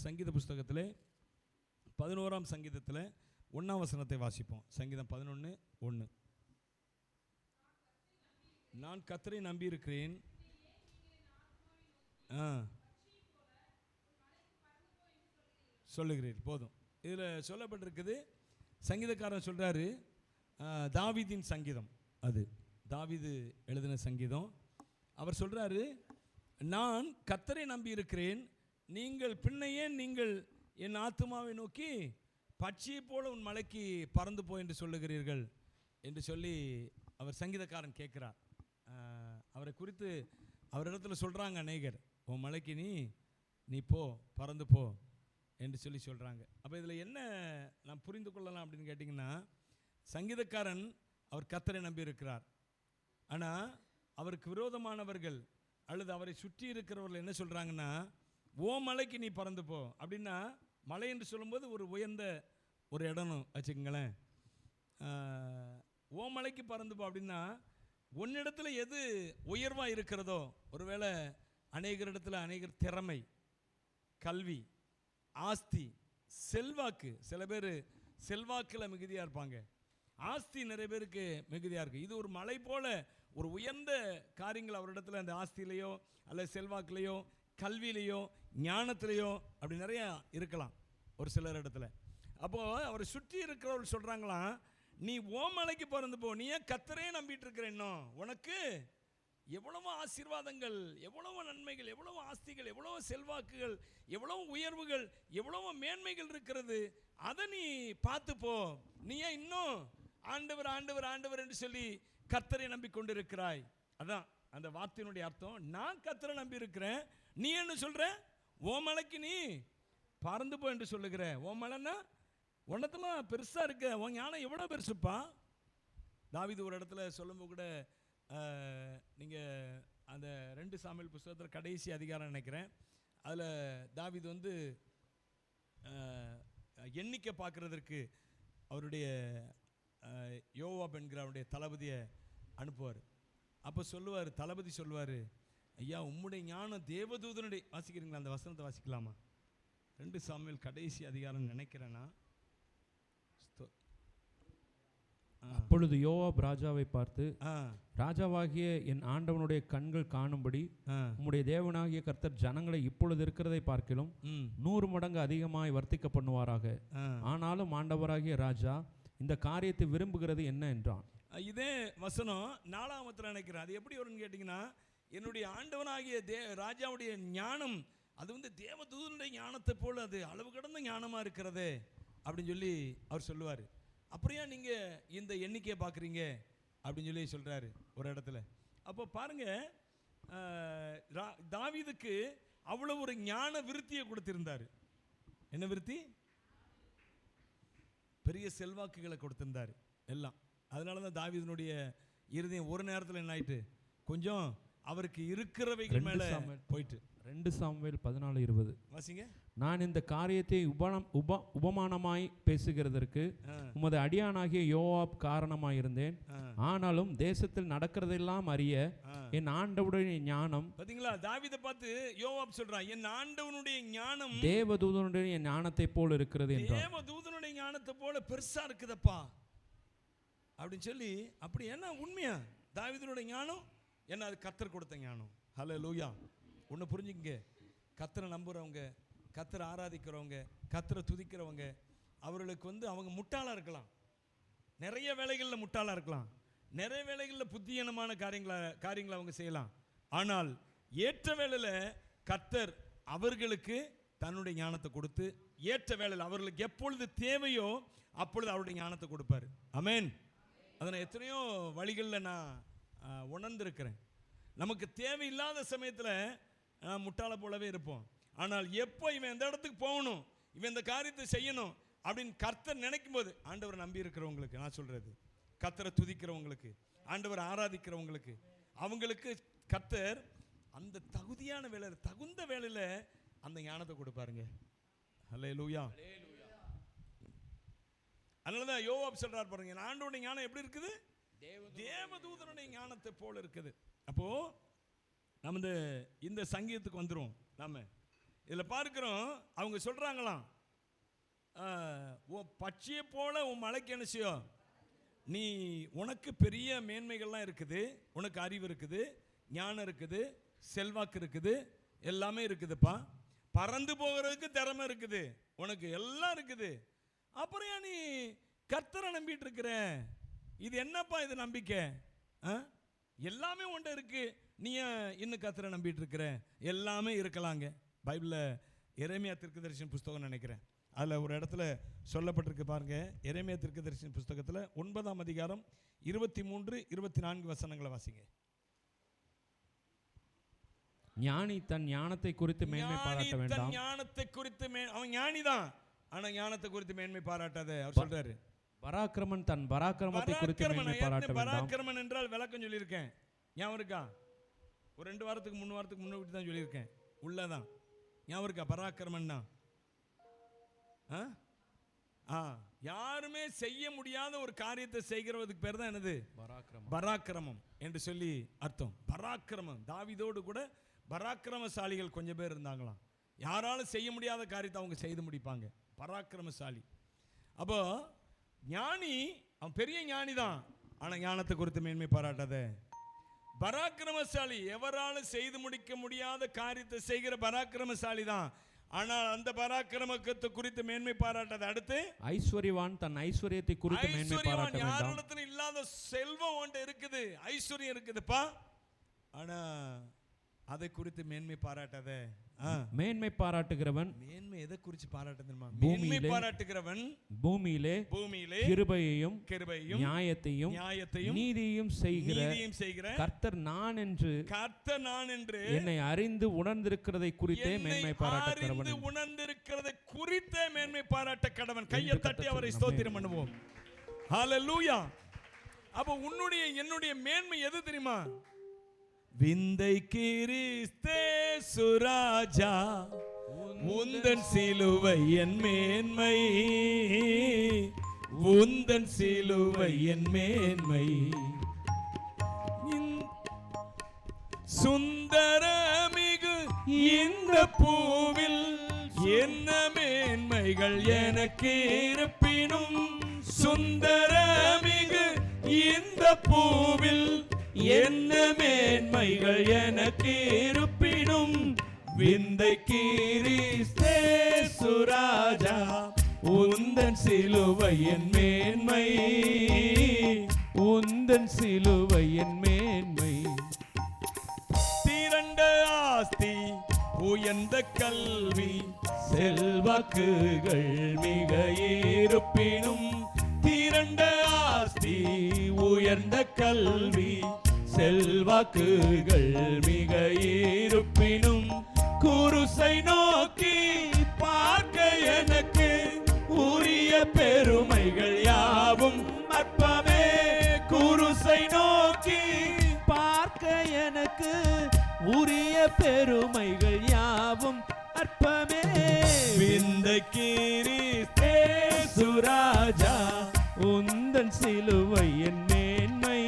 சங்கீத புஸ்தகத்தில் 11ஆம் சங்கீதத்தில் 1ஆம் வசனத்தை வாசிப்போம். சங்கீதம் 11:1. நான் கர்த்தரை நம்பியிருக்கிறேன். சொல்லுகிறீர். போதும். இதில் சொல்லப்பட்டிருக்குது, சங்கீதக்காரன் சொல்கிறாரு, தாவீதின் சங்கீதம். அது தாவீது எழுதின சங்கீதம். அவர் சொல்கிறாரு, நான் கர்த்தரை நம்பியிருக்கிறேன், நீங்கள் பின்னையே நீங்கள் என் ஆத்துமாவை நோக்கி பட்சியை போல உன் மலைக்கு பறந்து போ என்று சொல்லுகிறீர்கள் என்று சொல்லி அவர் சங்கீதக்காரன் கேட்குறார். அவரை குறித்து அவரிடத்துல சொல்கிறாங்க அநேகர், உன் மலைக்கு நீ போ, பறந்து போ என்று சொல்லி சொல்கிறாங்க. அப்போ இதில் என்ன நான் புரிந்து கொள்ளலாம் அப்படின்னு கேட்டிங்கன்னா, சங்கீதக்காரன் அவர் கர்த்தரை நம்பி இருக்கிறார். ஆனால் அவருக்கு விரோதமானவர்கள் அல்லது அவரை சுற்றி இருக்கிறவர்கள் என்ன சொல்கிறாங்கன்னா, ஓ மலைக்கு நீ பறந்து போ அப்படின்னா, மலை என்று சொல்லும்போது ஒரு உயர்ந்த ஒரு இடம்னு வச்சுக்கோங்களேன். ஓ மலைக்கு பறந்து போ அப்படின்னா, ஒன்னிடத்துல எது உயர்வாக இருக்கிறதோ, ஒருவேளை அநேகரிடத்தில் அநேகர் திறமை, கல்வி, ஆஸ்தி, செல்வாக்கு, சில பேர் செல்வாக்கில் மிகுதியாக இருப்பாங்க, ஆஸ்தி நிறைய பேருக்கு மிகுதியாக இருக்குது. இது ஒரு மலை போல ஒரு உயர்ந்த காரியங்கள் அவரிடத்துல அந்த ஆஸ்தியிலையோ அல்லது செல்வாக்குலேயோ கல்வியிலையோ ஞானத்திலையோ அப்படி நிறையா இருக்கலாம் ஒரு சிலர் இடத்துல. அப்போது அவரை சுற்றி இருக்கிறவர்கள் சொல்கிறாங்களாம், நீ ஓ மலைக்கு பறந்து போ, நீ ஏன் கர்த்தரே நம்பிட்டு இருக்கிற, இன்னும் உனக்கு எவ்வளவோ ஆசீர்வாதங்கள், எவ்வளவோ நன்மைகள், எவ்வளவோ ஆஸ்திகள், எவ்வளவோ செல்வாக்குகள், எவ்வளவோ உயர்வுகள், எவ்வளவோ மேன்மைகள் இருக்கிறது, அதை நீ பார்த்து போ, நீ ஏன் இன்னும் ஆண்டவர் ஆண்டவர் ஆண்டவர் என்று சொல்லி கர்த்தரை நம்பி கொண்டிருக்கிறாய். அதான் அந்த வார்த்தையினுடைய அர்த்தம். நான் கர்த்தரை நம்பி இருக்கிறேன், நீ என்ன சொல்ற, ஓ மலைக்கு நீ பறந்து போ என்று சொல்லுகிற. ஓ மலைன்னா உன்னதமாக பெருசாக இருக்க, உன் ஞானம் எவ்வளோ பெருசுப்பா. தாவீது ஒரு இடத்துல சொல்லும்போது கூட, நீங்கள் அந்த 2 சாமுவேல் புஸ்தகத்தில் கடைசி அதிகாரம் நினைக்கிறேன், அதில் தாவீது எண்ணிக்கை பார்க்குறதற்கு அவருடைய யோவாப் என்கிற அவருடைய தளபதியை அனுப்புவார். அப்போ சொல்லுவார், தளபதி சொல்லுவார், ஐயா உம்முடைய ஞானம் தேவதூதனுடைய, வாசிக்கிறீங்களா அந்த வசனத்தை வாசிக்கலாமா? 2 சாமுவேல் கடைசி அதிகாரம் நினைக்கிறேன்னா. அப்பொழுது யோவாப் ராஜாவை பார்த்து, ராஜாவாகிய என் ஆண்டவனுடைய கண்கள் காணும்படி உம்முடைய தேவனாகிய கர்த்தர் ஜனங்களை இப்பொழுது இருக்கிறதை பார்க்கிலும் 100 மடங்கு அதிகமாய் வர்த்திக்க பண்ணுவாராக. ஆனாலும் ஆண்டவராகிய ராஜா இந்த காரியத்தை விரும்புகிறது என்ன என்றான். இதே வசனம் 4ஆம் வசனத்தில் நினைக்கிறேன். அது எப்படி வரும்னு கேட்டிங்கன்னா, என்னுடைய ஆண்டவனாகிய ராஜாவுடைய ஞானம் அது தேவதூதனுடைய ஞானத்தை போல் அது அளவு கடந்த ஞானமாக இருக்கிறது அப்படின்னு சொல்லி அவர் சொல்லுவார். அப்புறம் ஏன் நீங்கள் இந்த எண்ணிக்கையை பார்க்குறீங்க அப்படின்னு சொல்லி சொல்கிறாரு ஒரு இடத்துல. அப்போ பாருங்கள், தாவீதுக்கு அவ்வளோ ஒரு ஞான விருத்தியை கொடுத்திருந்தார். என்ன விருத்தி? பெரிய செல்வாக்குகளை கொடுத்திருந்தார் எல்லாம். அதனால தான் தாவீதினுடைய இருதயம் ஒரு நேரத்தில் என்ன ஆயிட்டு, கொஞ்சம் அவருக்கு இருக்கிறவைகள் மேலே போயிட்டு. 2 சாமுவேல் 14:20 வாசிங்க. நான் இந்த காரியத்தை உபமானமாய் பேசுகிறதற்கு உமது அடியானாகிய யோவாப் காரணமாயிருந்தேன். ஆனாலும் தேசத்தில் நடக்கிறதெல்லாம் அறிய என் ஆண்டவனுடைய ஞானம். பாத்தீங்களா, தாவீதை பார்த்து யோவாப் சொல்றான், என் ஆண்டவனுடைய ஞானம் தேவதூதனுடைய ஞானத்தை போல இருக்கிறது என்றார். தேவதூதனுடைய ஞானத்தை போல பெருசா இருக்குதப்பா அப்படின்னு சொல்லி. அப்படி என்ன உண்மையா? தாவீதுனுடைய ஞானம் என்ன? அது கர்த்தர் கொடுத்த ஞானம். ஹல்லேலூயா. ஒன்று புரிஞ்சுங்க, கர்த்தரை நம்புகிறவங்க, கர்த்தரை ஆராதிக்கிறவங்க, கர்த்தரை துதிக்கிறவங்க, அவர்களுக்கு அவங்க முட்டாளாக இருக்கலாம், நிறைய வேலைகளில் முட்டாளாக இருக்கலாம், நிறைய வேலைகளில் புத்தியீனமான காரியங்களை அவங்க செய்யலாம். ஆனால் ஏற்ற வேளையில் கர்த்தர் அவர்களுக்கு தன்னுடைய ஞானத்தை கொடுத்து, ஏற்ற வேளையில் அவர்களுக்கு எப்பொழுது தேவையோ அப்பொழுது அவருடைய ஞானத்தை கொடுப்பார். ஆமென். அதை நான் எத்தனையோ வழிகளில் நான் உணர்ந்திருக்கிறேன். நமக்கு தேவையில்லாத சமயத்தில் முட்டாளை போலவே இருப்போம். ஆனால் எப்போ இவன் இந்த இடத்துக்கு போகணும், இவன் இந்த காரியத்தை செய்யணும் அப்படின்னு கர்த்தர் நினைக்கும் போது, ஆண்டவரை நம்பி இருக்கிறவங்களுக்கு நான் சொல்கிறது, கர்த்தரை துதிக்கிறவங்களுக்கு, ஆண்டவரை ஆராதிக்கிறவங்களுக்கு, அவங்களுக்கு கர்த்தர் அந்த தகுதியான வேலையில், தகுந்த வேலையில் அந்த ஞானத்தை கொடுப்பாருங்க. ஹல்லேலூயா. அதனால தான் யோவாப் சொல்றார் பாருங்க, ஆண்டவருடைய ஞானம் எப்படி இருக்குது? தேவதூதனுடைய ஞானத்தை போல இருக்குது. அப்போ நம்ம இந்த சங்கீதத்துக்கு வந்துடும். நாம இதில் பார்க்கிறோம், அவங்க சொல்றாங்களாம், உன் பட்சியை போல உன் மலைக்கு என்ன செய்யும், நீ உனக்கு பெரிய மேன்மைகள்லாம் இருக்குது, உனக்கு அறிவு இருக்குது, ஞானம் இருக்குது, செல்வாக்கு இருக்குது, எல்லாமே இருக்குதுப்பா, பறந்து போகிறதுக்கு திறமை இருக்குது, உனக்கு எல்லாம் இருக்குது, அப்புறம் ஏன் நீ கர்த்தரை நம்பிட்டு இருக்கிற? இது என்னப்பா இது நம்பிக்கை? எல்லாமே உன்ட இருக்கு, நீ இன்னும் கர்த்தரை நம்பிட்டு இருக்கிற? எல்லாமே இருக்கலாங்க. பைபிளில் எரேமியா தீர்க்கதரிசன புஸ்தகம் நினைக்கிறேன், அதில் ஒரு இடத்துல சொல்லப்பட்டிருக்கு பாருங்க. எரேமியா தீர்க்கதரிசன புஸ்தகத்தில் 9ஆம் அதிகாரம் 23, 24 வசனங்களை வாசிங்க. ஞானி தன் ஞானத்தை குறித்து மேன்மை பாராட்ட வேண்டாம். ஞானத்தை குறித்து அவன் ஞானிதான், ஆனா ஞானத்தை குறித்து மேன்மை பாராட்டாத. அவர் சொல்றாரு, பராக்கிரமன் தன் பராக்கிரமத்தை குறித்து மேன்மை பாராட்ட வேண்டாம். பராக்கிரமன் என்றால் விளக்கம் சொல்லியிருக்கேன், ஞாபகம் இருக்கா? ஒரு 2 வாரத்துக்கு 3 வாரத்துக்கு முன்னாடி தான் சொல்லியிருக்கேன், உள்ளதான் ஞாபகம் இருக்கா? பராக்கிரமன்னா யாருமே செய்ய முடியாத ஒரு காரியத்தை செய்கிறதுக்கு பேர் தான் என்னது? பராக்கிரமம் என்று சொல்லி அர்த்தம். பராக்கிரமம், தாவீதோடு கூட பராக்கிரமசாலிகள் கொஞ்சம் பேர் இருந்தாங்களாம். யாராலும் செய்ய முடியாத காரியத்தை அவங்க செய்து முடிப்பாங்க, பராக்கிரமசாலி. அப்போ ஞானி, அவன் பெரிய ஞானி தான், ஆனால் ஞானத்தை குறித்து மேன்மை பாராட்டாத. பராக்கிரமசாலி, எவராலும் செய்து முடிக்க முடியாத காரியத்தை செய்கிற பராக்கிரமசாலி தான், ஆனால் அந்த பராக்கிரமத்தை குறித்து மேன்மை பாராட்டாத. அடுத்து ஐஸ்வர்யவான் தன் ஐஸ்வர்யத்தை குறித்து மேன்மை பாராட்ட வேண்டாம். யாரிடத்துல இல்லாத செல்வம் ஒன்று இருக்குது, ஐஸ்வர்யம் இருக்குதுப்பா, ஆனா அதை குறித்து மேன்மை பாராட்டாத. மேன்மை பாராட்டுகிறவன், மேன்மை எதை குறித்து பாராட்டுமா? மேன்மை பாராட்டுகிறவன் பூமியிலே கிருபையையும் நியாயத்தையும் நீதியையும் செய்கிற கர்த்தர் நான் என்று என்னை அறிந்து உணர்ந்திருக்கிறதை குறித்தே மேன்மை பாராட்ட கடவன். உணர்ந்திருக்கிறதை குறித்தே மேன்மை பாராட்ட கடவன். கையை தட்டி அவரை ஸ்தோத்திரம் பண்ணுவோம். ஹல்லேலூயா. அப்ப உன்னுடைய என்னுடைய மேன்மை எது தெரியுமா? விந்தை கிறிஸ்தே சுராஜா உந்தன் சிலுவை என் மேன்மை, உந்தன் சிலுவை என் மேன்மை, சுந்தரமிகு இந்த பூவில் என்ன மேன்மைகள் எனக்கு இருப்பினும், சுந்தரமிகு இந்த பூவில் என்ன மேன்மைகள் எனக்கு இருப்பினும், விந்தை கிறிஸ்தே சுராஜா உந்தன் சிலுவை என் மேன்மை, உந்தன் சிலுவை என் மேன்மை. திரண்ட ஆஸ்தி உயர்ந்த கல்வி செல்வாக்குகள் மிக இருப்பினும், திரண்ட ஆஸ்தி உயர்ந்த கல்வி செல்வாக்குகள் மிக இருப்பினும், குருசை நோக்கி பார்க்க எனக்கு உரிய பெருமைகள் யாவும் அற்பமே, குருசை நோக்கி பார்க்க எனக்கு உரிய பெருமைகள் யாவும் அற்பமே. விந்தை கிறிஸ்தே சுராஜா உந்தன் சிலுவை என் மேன்மை,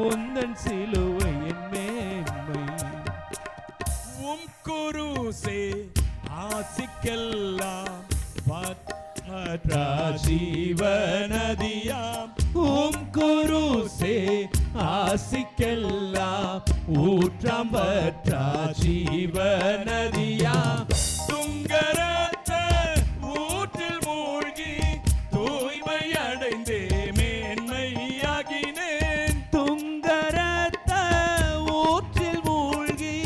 உந்தன் சிலுவை என் மேன்மை. உம் குருசே ஆசிக்கெல்லாம் ஜீவநதியாம், உம் குருசே ஆசிக்கெல்லாம் ஊற்றாம் வற்றா ஜீவநதியாம், துங்கரத்த ஊற்றில் மூழ்கி தூய்மை அடைந்தே மேன்மையாகினேன், துங்கரத்த ஊற்றில் மூழ்கி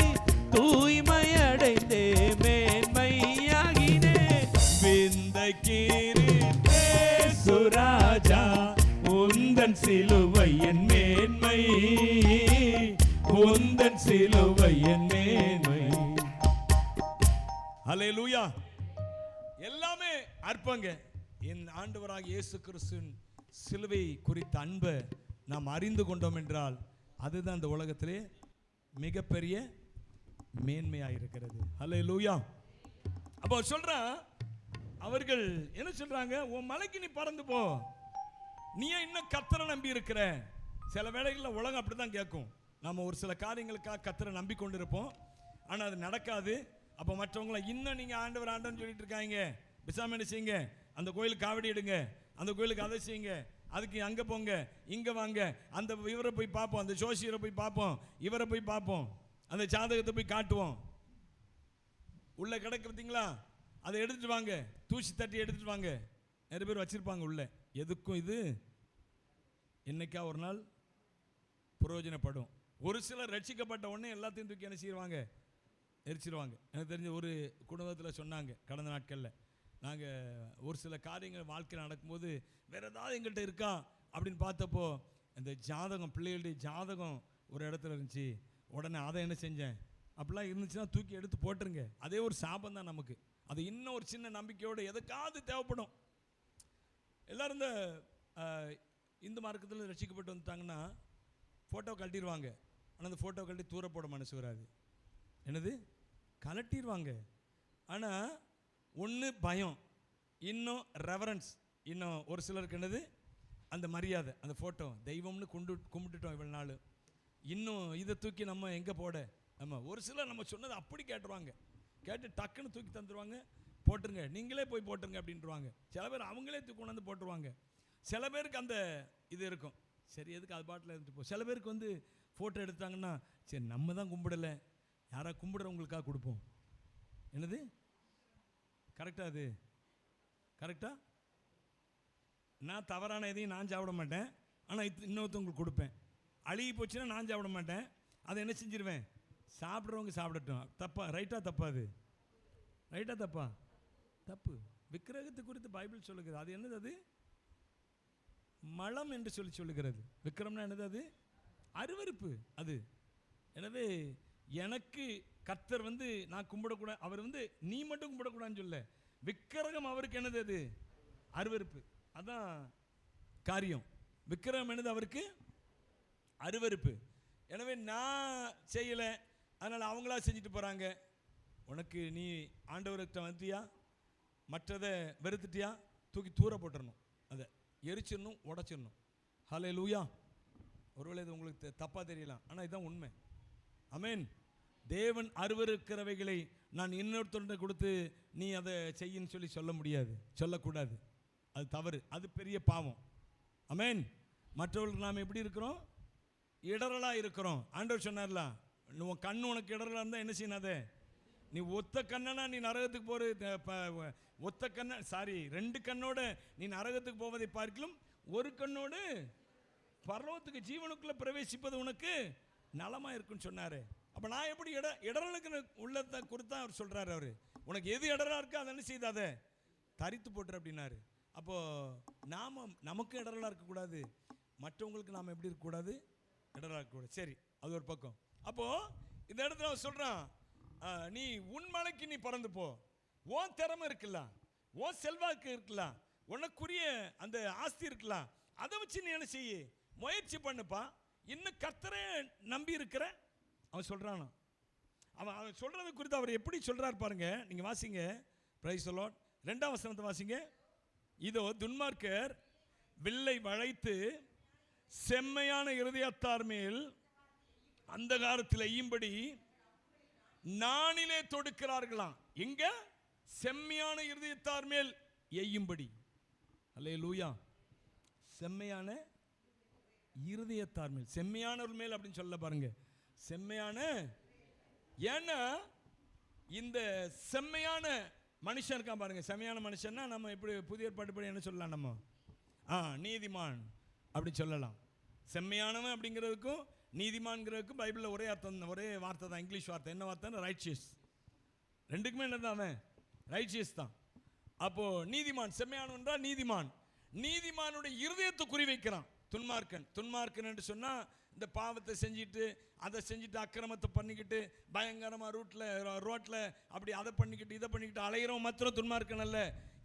தூய்மை அடைந்தே மேன்மையாகினேன். விந்தை கிறிஸ்தே சுராஜா உந்தன் சிலுவை என் மேன்மை, உந்தன் சிலுவை என் மேன்மை. ஹல்லேலூயா. எல்லாமே அற்பங்க. என் ஆண்டவராக இயேசு கிறிஸ்துவின் சிலுவை குறித்த அன்பை நாம் அறிந்து கொண்டோம் என்றால் அதுதான் இந்த உலகத்திலே மிகப்பெரிய மேன்மையாக இருக்கிறது. ஹல்லேலூயா. அப்போ சொல்றான், அவர்கள் என்ன சொல்றாங்க? உன் மலைக்கு நீ பறந்து போ, நீ இன்னும் கர்த்தரை நம்பி இருக்கிற. சில வேளைகளில் உலகம் அப்படிதான் கேட்கும். நம்ம ஒரு சில காரியங்களுக்காக கர்த்தரை நம்பி கொண்டிருப்போம், ஆனால் அது நடக்காது. அப்போ மற்றவங்கள இன்னும் நீங்கள் ஆண்டவர் ஆண்டவர்னு சொல்லிட்டு இருக்காங்க, பிசாம என்ன செய்யுங்க, அந்த கோயிலுக்கு காவடி எடுங்க, அந்த கோயிலுக்கு அதை செய்யுங்க, அதுக்கு அங்கே போங்க, இங்கே வாங்க, அந்த இவரை போய் பார்ப்போம், அந்த ஜோசியரை போய் பார்ப்போம், இவரை போய் பார்ப்போம், அந்த ஜாதகத்தை போய் காட்டுவோம். உள்ள கிடக்கு பார்த்தீங்களா, அதை எடுத்துட்டு வாங்க, தூசி தட்டி எடுத்துட்டு வாங்க. நிறைய பேர் வச்சிருப்பாங்க உள்ள. எதுக்கும் இது என்னைக்கா ஒரு நாள் பிரயோஜனப்படும். ஒரு சிலர் ரட்சிக்கப்பட்ட உடனே எல்லாத்தையும் தூக்கி என்ன செய்வாங்க, எரிச்சிருவாங்க. எனக்கு தெரிஞ்ச ஒரு குடும்பத்தில் சொன்னாங்க, கடந்த நாட்களில் நாங்கள் ஒரு சில காரியங்கள் வாழ்க்கையில் நடக்கும்போது வேறு ஏதாவது எங்கள்கிட்ட இருக்கா அப்படின்னு பார்த்தப்போ இந்த ஜாதகம், பிள்ளைகளுடைய ஜாதகம் ஒரு இடத்துல இருந்துச்சு. உடனே அதை என்ன செஞ்சேன், அப்படிலாம் இருந்துச்சுன்னா தூக்கி எடுத்து போட்டுருங்க. அதே ஒரு சாபம் தான் நமக்கு. அது இன்னும் ஒரு சின்ன நம்பிக்கையோடு எதுக்காவது தேவைப்படும். எல்லோரும் இந்த இந்து மார்க்கத்தில் ரசிக்கப்பட்டு வந்துட்டாங்கன்னா ஃபோட்டோ கழட்டிடுவாங்க. ஆனால் அந்த ஃபோட்டோ கழட்டி தூர போட மனசு வராது. என்னது, கலட்டிடுவாங்க. ஆனால் ஒன்று பயம், இன்னும் ரெவரன்ஸ், இன்னும் ஒரு சிலருக்கு என்னது அந்த மரியாதை. அந்த ஃபோட்டோ தெய்வம்னு கும்பிட்டுட்டோம் இவ்வளோ நாள், இன்னும் இதை தூக்கி நம்ம எங்கே போட. நம்ம ஒரு சிலர் நம்ம சொன்னதை அப்படி கேட்டுருவாங்க, கேட்டு டக்குன்னு தூக்கி தந்துடுவாங்க, போட்டுருங்க நீங்களே போய் போட்டுருங்க அப்படின்ட்டுருவாங்க. சில பேர் அவங்களே தூக்கி கொண்டாந்து போட்டுருவாங்க. சில பேருக்கு அந்த இது இருக்கும், சரி எதுக்கு அது பாட்டில் இருந்துட்டு போ. சில பேருக்கு வந்து ஃபோட்டோ எடுத்தாங்கன்னா சரி நம்ம தான் கும்பிடலை, யாராவது கும்பிடுறவங்களுக்காக கொடுப்போம். என்னது கரெக்டாக, அது கரெக்டாக. நான் தவறான எதையும் நான் சாப்பிட மாட்டேன், ஆனால் இன்னொருத்தவங்களுக்கு கொடுப்பேன். அழுகி போச்சுன்னா நான் சாப்பிட மாட்டேன், அதை என்ன செஞ்சிருவேன், சாப்பிட்றவங்க சாப்பிடட்டும். தப்பா ரைட்டா, தப்பா, அது ரைட்டா தப்பா? தப்பு. விக்கிரகத்தை குறித்து பைபிள் சொல்லுகிறது. அது என்னது, அது மலம் என்று சொல்லுகிறது. விக்கிரம்னா என்னது, அது அருவருப்பு. அது எனவே எனக்கு கர்த்தர் வந்து நான் கும்பிடக்கூடாது, அவர் வந்து நீ மட்டும் கும்பிடக்கூடாதுன்னு சொல்ல, விக்கிரகம் அவருக்கு என்னது, அது அருவருப்பு. அதான் காரியம். விக்கிரகம் என்னது அவருக்கு அருவருப்பு. எனவே நான் செய்யலை, அதனால் அவங்களா செஞ்சுட்டு போகிறாங்க. உனக்கு நீ ஆண்டவர்கிட்ட வந்துட்டியா, மற்றதை வெறுத்துட்டியா, தூக்கி தூர போட்டுடணும், அதை எரிச்சிடணும், உடச்சிடணும். ஹல்லேலூயா. ஒருவேளை இது உங்களுக்கு தப்பாக தெரியலாம், ஆனால் இதுதான் உண்மை. ஆமென். தேவன் அருவருக்கிறவைகளை நான் இன்னொருத்தருடைய கொடுத்து நீ அதை செய்யின்னு சொல்ல முடியாது, சொல்லக்கூடாது. அது தவறு, அது பெரிய பாவம். ஆமென். மற்றவர்களுக்கு நாம் எப்படி இருக்கிறோம், இடரலாக இருக்கிறோம். ஆண்டவர் சொன்னார்ல, உன் கண்ணு உனக்கு இடரலாக இருந்தால் என்ன செய்யணும், அதை நீ ஒத்த கண்ணனா நீ நரகத்துக்கு போகிற, ஒத்த கண்ண சாரி 2 கண்ணோட நீ நரகத்துக்கு போவதை பார்க்கலாம், ஒரு கண்ணோடு பரலோகத்துக்கு ஜீவனுக்குள்ளே பிரவேசிப்பது உனக்கு நலமாக இருக்குன்னு சொன்னார். அப்போ நான் எப்படி இடரலுக்கு உள்ளத்தை குறித்தான் அவர் சொல்கிறார். அவர் உனக்கு எது இடரலாக இருக்கோ அதை என்ன செய்தாத தரித்து போட்டுரு அப்படின்னாரு. அப்போது நாம் நமக்கு இடரலாக இருக்கக்கூடாது, மற்றவங்களுக்கு நாம் எப்படி இருக்கக்கூடாது, இடரலாக இருக்கக்கூடாது. சரி, அது ஒரு பக்கம். அப்போது இந்த இடத்துல அவன் சொல்கிறான், நீ உன் மலைக்கு நீ பறந்து போ, உன் திறமை இருக்கலாம், உன் செல்வாக்கு இருக்கலாம், உனக்குரிய அந்த ஆஸ்தி இருக்கலாம், அதை வச்சு நீ என்ன செய்ய முயற்சி பண்ணுப்பா, இன்னும் கர்த்தரை நம்பி இருக்கிற அவன் சொல்கிறான். அவன் சொல்கிறது குறித்து அவர் எப்படி சொல்கிறார் பாருங்க. நீங்கள் வாசிங்க, பிரைஸ் தி லார்ட். 2ஆம் வசனத்தை வாசிங்க. இதோ துன்மார்க்கர் வில்லை வளைத்து செம்மையான இருதயத்தார் மேல் அந்தகாரத்தில் எய்யும்படி நானிலே தொடுக்கிறார்களாம். எங்க? செம்மையான இருதயத்தார் மேல் எய்யும்படி. அல்லேலூயா. செம்மையான இருதயத்தார் மேல், செம்மையானவர் மேல் அப்படின்னு சொல்ல பாருங்க, செம்மையான. ஏன்னா இந்த செம்மையான மனுஷன் இருக்கான் பாருங்க. செம்மையான மனுஷன்னா நம்ம எப்படி புதிய ஏற்பாட்டுப்படி என்ன சொல்லலாம், நம்ம நீதிமான் அப்படி சொல்லலாம். செம்மையானவன் அப்படிங்கிறதுக்கும் நீதிமான்கிறதுக்கும் பைபிளில் ஒரே அர்த்தம், ஒரே வார்த்தை தான், இங்கிலீஷ் வார்த்தை. என்ன வார்த்தைன்னா ரைச்சியஸ். ரெண்டுக்குமே என்னதான் அவன் ரைச்சியஸ் தான். அப்போது நீதிமான், செம்மையானவன் தான் நீதிமான். நீதிமானுடைய இருதயத்தை குறி வைக்கிறான். துன்மார்க்கன் என்று சொன்னால் இந்த பாவத்தை செஞ்சுட்டு அதை செஞ்சுட்டு அக்கிரமத்தை பண்ணிக்கிட்டு பயங்கரமாக ரோட்டில் அப்படி அதை பண்ணிக்கிட்டு இதை பண்ணிக்கிட்டு அலைகிறவன் மாத்திரம் துன்மார்க்கன் அல்ல.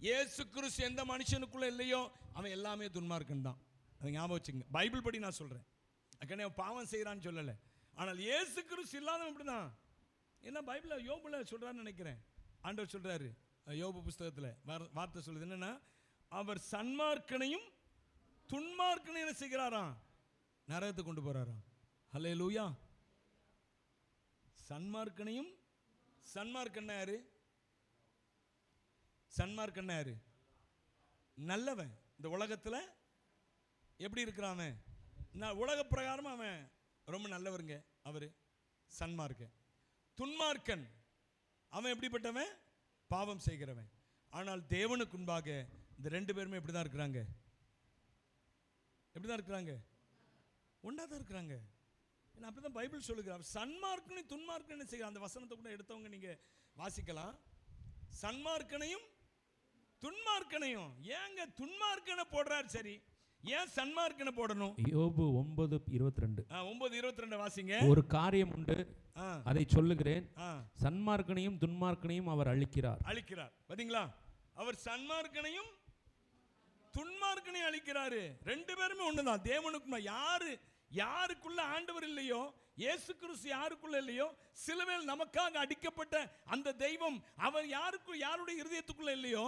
இயேசு கிறிஸ்து எந்த மனுஷனுக்குள்ளே இல்லையோ அவன் எல்லாமே துன்மார்க்கன் தான். அதை ஞாபகம் வச்சுங்க. பைபிள் படி நான் சொல்கிறேன். அக்கனே அவன் பாவம் செய்கிறான்னு சொல்லலை, ஆனால் இயேசு கிறிஸ்து இல்லாதவன் இப்படி தான். ஏன்னா பைபிளில் யோபுல சொல்கிறான்னு நினைக்கிறேன். ஆண்டவர் சொல்கிறாரு யோபு புஸ்தகத்தில் வார்த்தை சொல்லுது என்னென்னா, அவர் சன்மார்க்கனையும் துன்மார்க்கனையும் என்ன செய்கிறாராம், நரகத்தை கொண்டு போகிறாராம். ஹல்லேலூயா. சன்மார்க்கனையும் சன்மார்க்கன் யாரு? சன்மார்க்கன் யாரு? நல்லவன். இந்த உலகத்துல எப்படி இருக்கிறான் அவன்? உலக பிரகாரம் அவன் ரொம்ப நல்லவருங்க. அவரு சன்மார்க்கன். துன்மார்க்கன் அவன் எப்படிப்பட்டவன்? பாவம் செய்கிறவன். ஆனால் தேவனுக்கு முன்பாக இந்த ரெண்டு பேருமே எப்படிதான் இருக்கிறாங்க? எப்படிதான் இருக்கிறாங்க? ஒன்றா தான் இருக்கிறாங்க. அப்படிதான் பைபிள் சொல்லுகிறார். சன்மார்க்கனையும் துன்மார்க்கன் என்ன செய்கிறார்? அந்த வசனத்தை கூட எடுத்தவங்க நீங்க வாசிக்கலாம். சன்மார்க்கனையும் துன்மார்க்கனையும். ஏங்க துன்மார்க்கனை போடுறார்? சரி, ஏன் சன்மார்க்கனை போடணும்? யோபு 9:22. 9:22 வாசிங்க. ஒரு காரியம் உண்டு, அதை சொல்லுகிறேன், சன்மார்க்கனையும் துன்மார்க்கனையும் அவர் அழிக்கிறார். பாத்தீங்களா? அவர் சன்மார்க்கனையும் துன்மார்க்கனையும் அழிக்கிறாரு. ரெண்டு பேருமே ஒண்ணுதான். தேவனுக்கு யாருக்குள்ள ஆண்டவர் இல்லையோ, இயேசு கிறிஸ்து யாருக்குள்ள இல்லையோ, சிலுவையில் நமக்காக அடிக்கப்பட்ட அந்த தெய்வம் அவர் யாருடைய இருதயத்துக்குள்ள இல்லையோ,